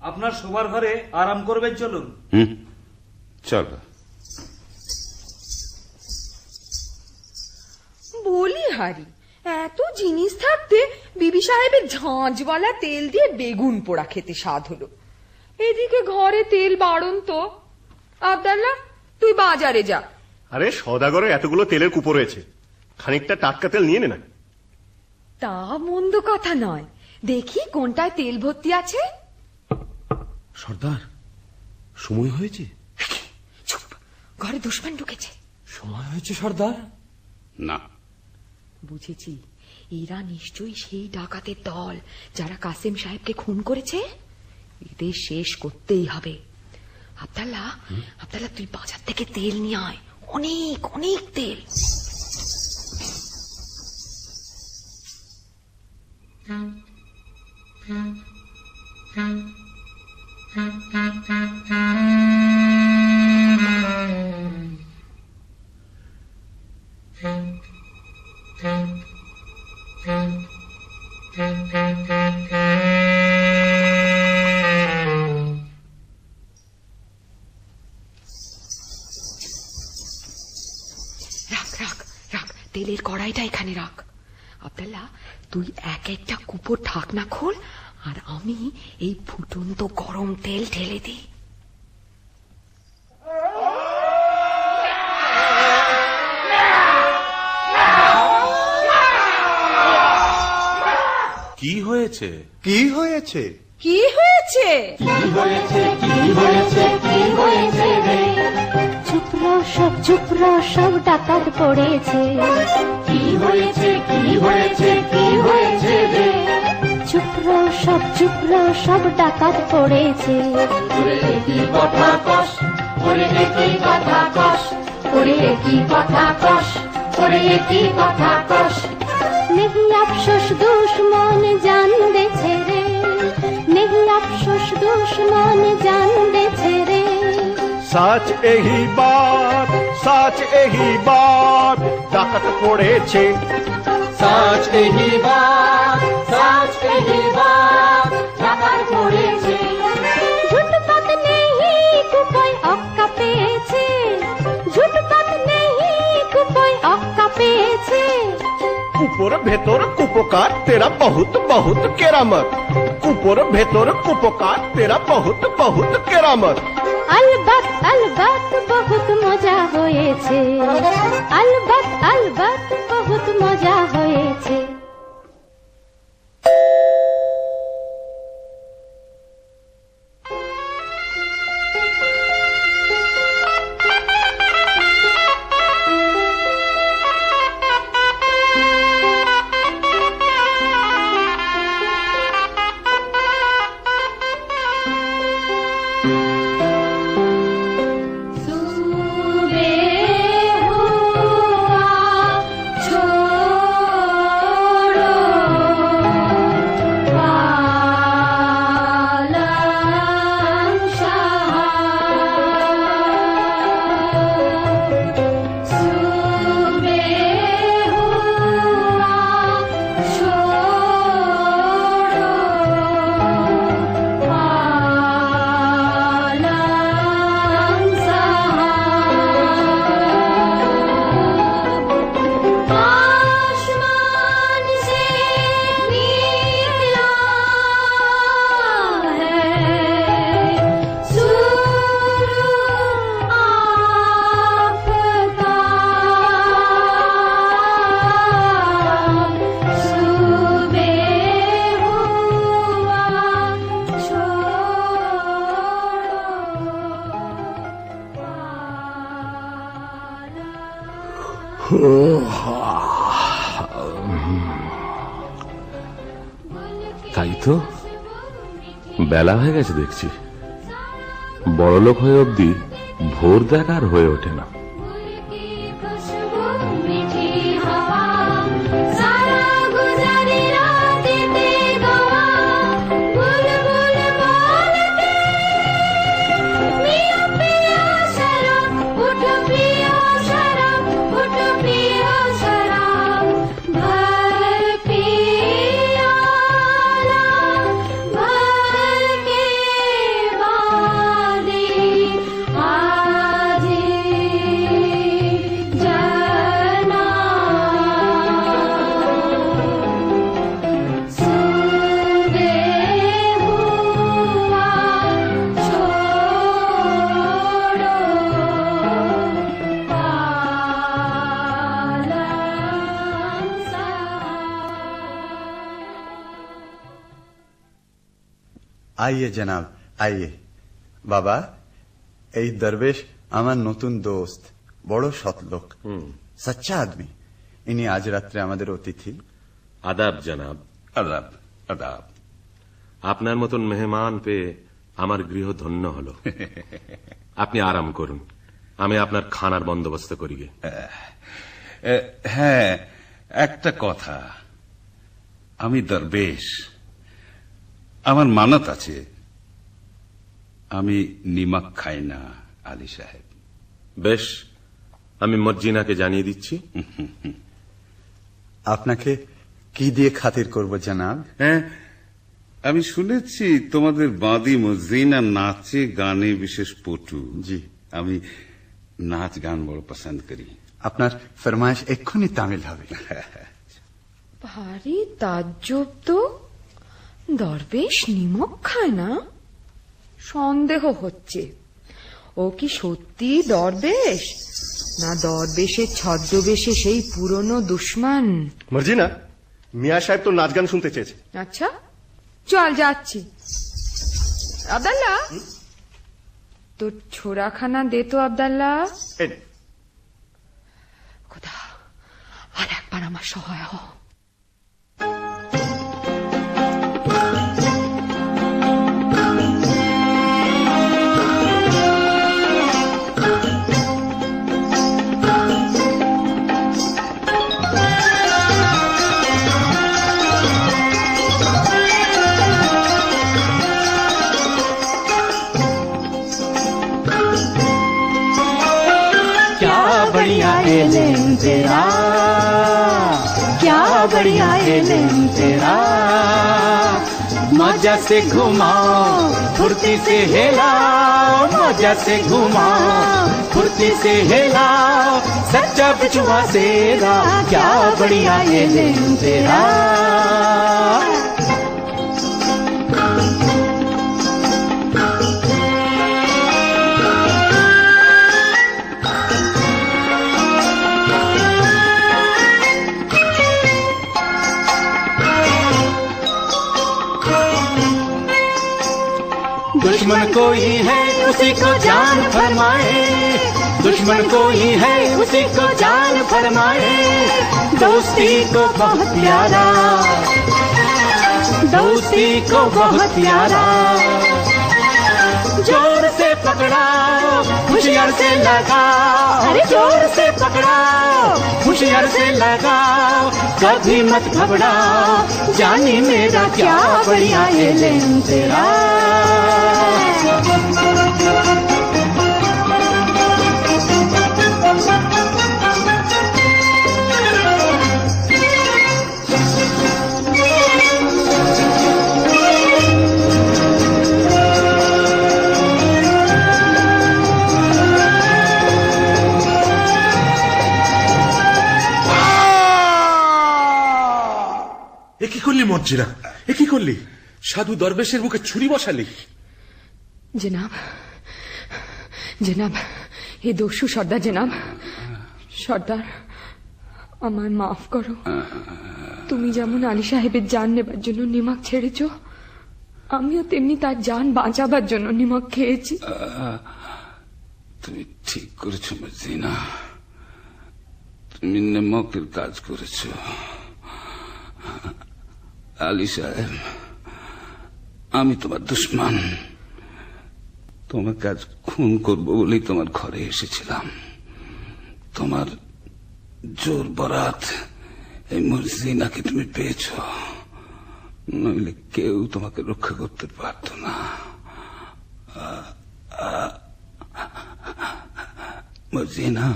Speaker 11: আপনার শোবার ঘরে আরাম করবেন, চলুন।
Speaker 6: চল।
Speaker 4: বলি হারি, এত জিনিস থাকতে বিবি সাহেবের ঝাঁঝওয়ালা তেল দিয়ে বেগুন পোড়া খেতে স্বাদ হলো। এদিকে ঘরে তেল বাড়ন তো। আব্দাল্লাহ, তুই বাজারে যা।
Speaker 13: আরে সওদাগরে এতগুলো তেলের কুপো রয়েছে, খানিকটা টাটকা তেল নিয়ে নে না।
Speaker 4: তা মন্দ কথা নয়, দেখি কোনটায় তেল ভর্তি আছে।
Speaker 12: সর্দার, সময় হয়েছে।
Speaker 4: চুপ, ঘরে দুশমন ঢুকেছে।
Speaker 10: সময় হয়েছে সর্দার?
Speaker 6: না,
Speaker 4: বুঝেছি, এরা নিশ্চয়ই সেই ডাকাতের দল যারা কাসেম সাহেবকে খুন করেছে। এদের শেষ করতেই হবে। আব্দাল্লাহ, আব্দাল্লাহ, তুই বাজার থেকে তেল নিয়ে আয়, অনেক অনেক তেল। রাখ রাখ রাখ, তেলের কড়াইটা এখানে রাখ। আব্দাল্লাহ, তুই এক একটা কুপোর ঢাকনা খোল, আর আমি এই ফুটন্ত গরম তেল ঢেলে দিই।
Speaker 8: কি হয়েছে?
Speaker 10: কি হয়েছে?
Speaker 3: কি হয়েছে?
Speaker 2: কি হয়েছে? কি হয়েছে? কি হয়েছে রে? চুপ চুপ রহ সব ডাকাত পড়েছে। কি হয়েছে কি হয়েছে কি হয়েছে রে? চুপ রহ সব ডাকাত পড়েছে। ওরে একই কথা কস, ওরে একই কথা কস, ওরে একই কথা কস, ওরে একই কথা কস। नहीं अफसोस दुश्मन जान दे रे, नहीं अफसोस दुश्मन जान दे रे।
Speaker 13: সাচ এই বার ডাকাত পড়েছে।
Speaker 2: साच ही बात ডাকাত পড়েছে। ঝুটপাত नहीं कुपोय अक्का पेছে, ঝুটপাত नहीं कुपोय अक्का पेছে।
Speaker 13: কুপোর ভেতর কুপকার তেরা বহুত বহুত কেরামত, কুপোর ভেতর কুপকার তেরা বহুত বহুত কেরামত।
Speaker 2: अलबत अलबत बहुत मजा হয়েছে, अलबत अलबत बहुत मजा হয়েছে।
Speaker 8: তাই তো, বেলা হয়ে গেছে দেখছি। বড়লোক হয়ে অব্দি ভোর দেখার হয়ে ওঠে না।
Speaker 7: आइए जनाब आइए। बाबा এই দরবেশ আমার নতুন দোস্ত, বড় সৎ লোক, সচ্চা আদমি। ইনি আজ রাত্রে আমাদের অতিথি।
Speaker 8: আদাব জনাব, আদাব আদাব। আপনার মতন মেহমান পেয়ে আমার গৃহ ধন্য হল। আপনি আরাম করুন, আমি আপনার খানার বন্দোবস্ত করি গে।
Speaker 6: হ্যাঁ, একটা কথা, আমি দরবেশ, আমার মানত আছে, আমি নিমক খাই না আলী সাহেব।
Speaker 8: বেশ, আমি মর্জিনাকে জানিয়ে দিচ্ছি।
Speaker 7: আপনাকে কি দিয়ে খাতির করব জনাব?
Speaker 6: হ্যাঁ, আমি শুনেছি তোমাদের বাঁধি মর্জিনা নাচে গানে বিশেষ পটু।
Speaker 7: জি,
Speaker 6: আমি নাচ গান বড় পছন্দ করি।
Speaker 7: আপনার ফরমাইশ এক্ষুনি তামিল হবে।
Speaker 4: ভারী তাজ্জব তো, দরবেশ নিমক খায় না? সন্দেহ হচ্ছে, ও কি সত্যি দরবেশ, না দরবেশের ছদ্মবেশে সেই পুরনো দুশ্মন?
Speaker 13: মর্জিনা, মিয়া সাহেব তো নাচ গান শুনতে চেয়েছে।
Speaker 4: আচ্ছা, চল যাচ্ছি। আব্দুল্লাহ, তোর ছোড়াখানা দে তো আব্দাল্লাহ। খোদা, আর একবার আমার সহায় হ।
Speaker 1: बढ़िया एलेन तेरा, क्या बढ़िया एलेन तेरा, मजा से घुमाओ फुर्ती से हिलाओ, मजा से घुमाओ फुर्ती से हिलाओ, सच्चा बिछुआ सेरा, क्या बढ़िया एलेन तेरा। दुश्मन कोई है उसी को जान फरमाए, दुश्मन कोई है उसी को जान फरमाए, दोस्ती को बहुत प्यारा, दोस्ती को बहुत प्यारा, जोर से पकड़ाओ होशियार से लगाओ, अरे जोर से पकड़ाओ होशियार से लगाओ, कभी मत घबराओ जानी मेरा, क्या बढ़िया एलेन तेरा।
Speaker 14: কি করলি মর্জিনা, এ কি করলি? সাধু দরবেশের মুখে ছুরি বসালি?
Speaker 4: জনাব, জনাব, এ দস্যু সর্দার জনাব, সর্দার আমায় মাফ করো। তুমি যেমন আলী সাহেবের জান নেবার জন্য নিমক ছেড়েছ, আমিও তেমনি তার জান বাঁচাবার জন্য নিমক খেয়েছি।
Speaker 6: তুমি ঠিক করেছো মর্জিনা, তুমি নিমকের কাজ করেছো। আলী সাহেব, আমি তোমার দুশ্মন, তোমাকে আজ খুন করবো বলেই তোমার ঘরে এসেছিলাম। তোমার জোর বরাত এই মর্জিনাকে তুমি পেয়েছ, নইলে কেউ তোমাকে রক্ষা করতে পারত না। মর্জিনা,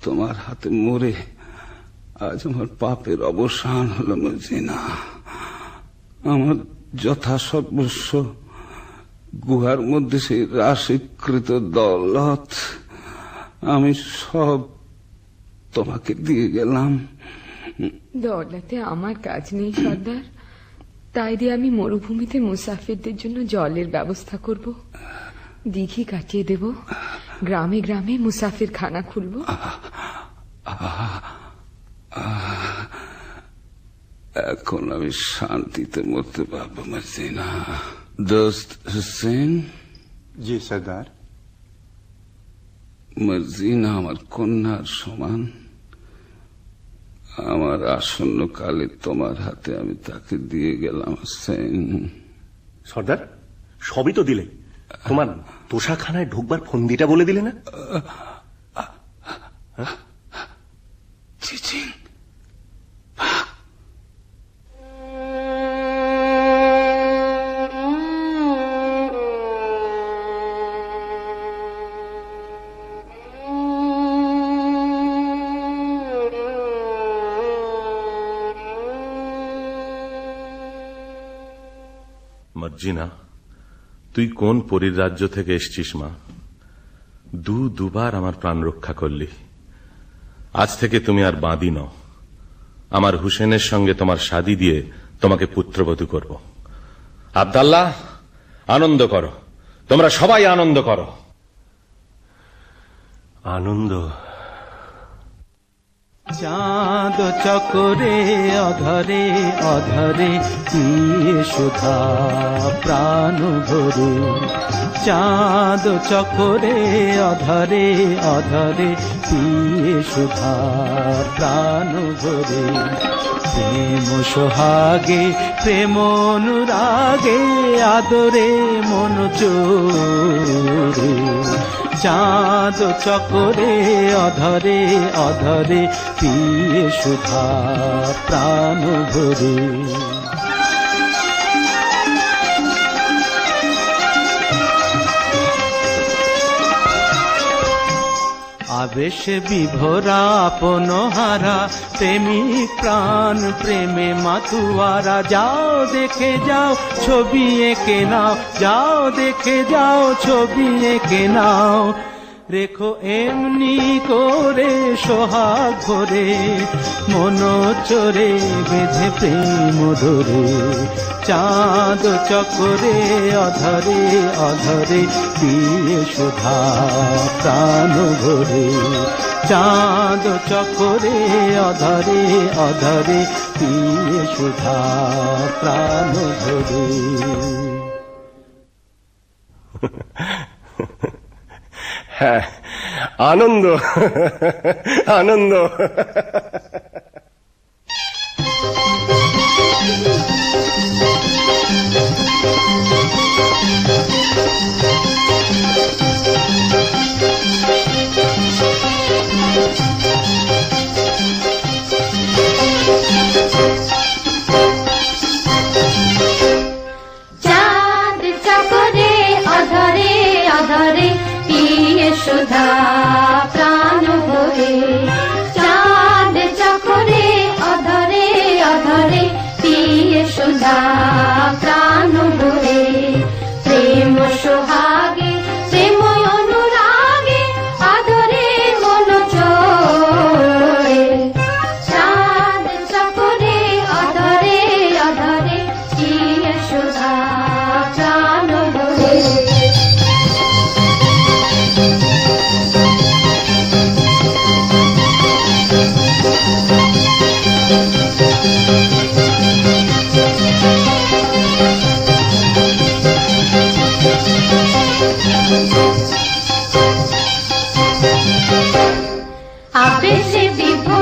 Speaker 6: তোমার হাতে মরে আজ আমার পাপের অবসান হলো মর্জিনা। আমার যথাসর্বস্ব গুহার মধ্যে সেই রাশিকৃত দৌলত আমি সব তোমাকে দিয়ে গেলাম।
Speaker 4: দৌলতে আমার কাজ নেই সর্দার, তাই দিয়ে আমি মরুভূমিতে মুসাফিরদের জন্য জলের ব্যবস্থা করব, দিঘি কাটিয়ে দেব, গ্রামে গ্রামে মুসাফির খানা খুলব।
Speaker 6: এখন আমি শান্তিতে মরতে পারবো মর্জিনা। দোস্ত হুসেন।
Speaker 7: জি সর্দার।
Speaker 6: মর্জিনা আমার কন্যার সমান, আমার আসন্ন কালে তোমার হাতে আমি তাকে দিয়ে গেলাম হুসেন।
Speaker 13: সর্দার, সবই তো দিলে, তোমার তোষাখানায় ঢুকবার ফন্দিটা বলে দিলে না?
Speaker 6: চিচিং,
Speaker 8: মর্জিনা, তুই কোন পরীর রাজ্য থেকে এসছিস মা? দুবার আমার প্রাণ রক্ষা করলি। আজ থেকে তুমি আর বাঁদী নও। আমার হুসেনের সঙ্গে তোমার শাদী দিয়ে তোমাকে পুত্রবধূ করব। আব্দাল্লাহ, আনন্দ করো, তোমরা সবাই আনন্দ করো।
Speaker 13: আনন্দ?
Speaker 1: চাঁদ চকরে অধরে অধরে পিয়ে সুধা প্রাণ ভরে, চাঁদ চকরে অধরে অধরে পিয়ে সুধা প্রাণ ভরে। প্রেম সোহাগে প্রেম অনুরাগে আদরে মন চোরে, চাঁদ চকরে অধরে অধরে পিয়ে সুধা প্রাণ ভরে। আবেশে বিভোরা আপন হারা প্রেমিক প্রাণ প্রেমে মাতুয়ারা, যাও দেখে যাও ছবি এঁকে নাও, যাও দেখে যাও ছবি এঁকে নাও, রেখো এমনি করে সোহাগ ভরে, মন চোরে বেঁধে প্রেম ধরে, চাঁদ চকরে অধরে অধরে পিয়ে সুধা প্রাণ ভরে, চাঁদ চকরে অধরে অধরে পিয়ে সুধা প্রাণ ভরে।
Speaker 13: হ্যাঁ, আনন্দ আনন্দ।
Speaker 2: চাঁদ চকরে অধরে অধরে পিয়ে সুধা প্রাণ ভরে, চাঁদ চকরে অধরে অধরে পিয়ে সুধা প্রাণ ভরে। প্রেম সোহাগে প্রেম অনুরাগে আদরে মন চোরে, চাঁদ চকরে অধরে অধরে পিয়ে সুধা প্রাণ ভরে। আবেশে বিভোর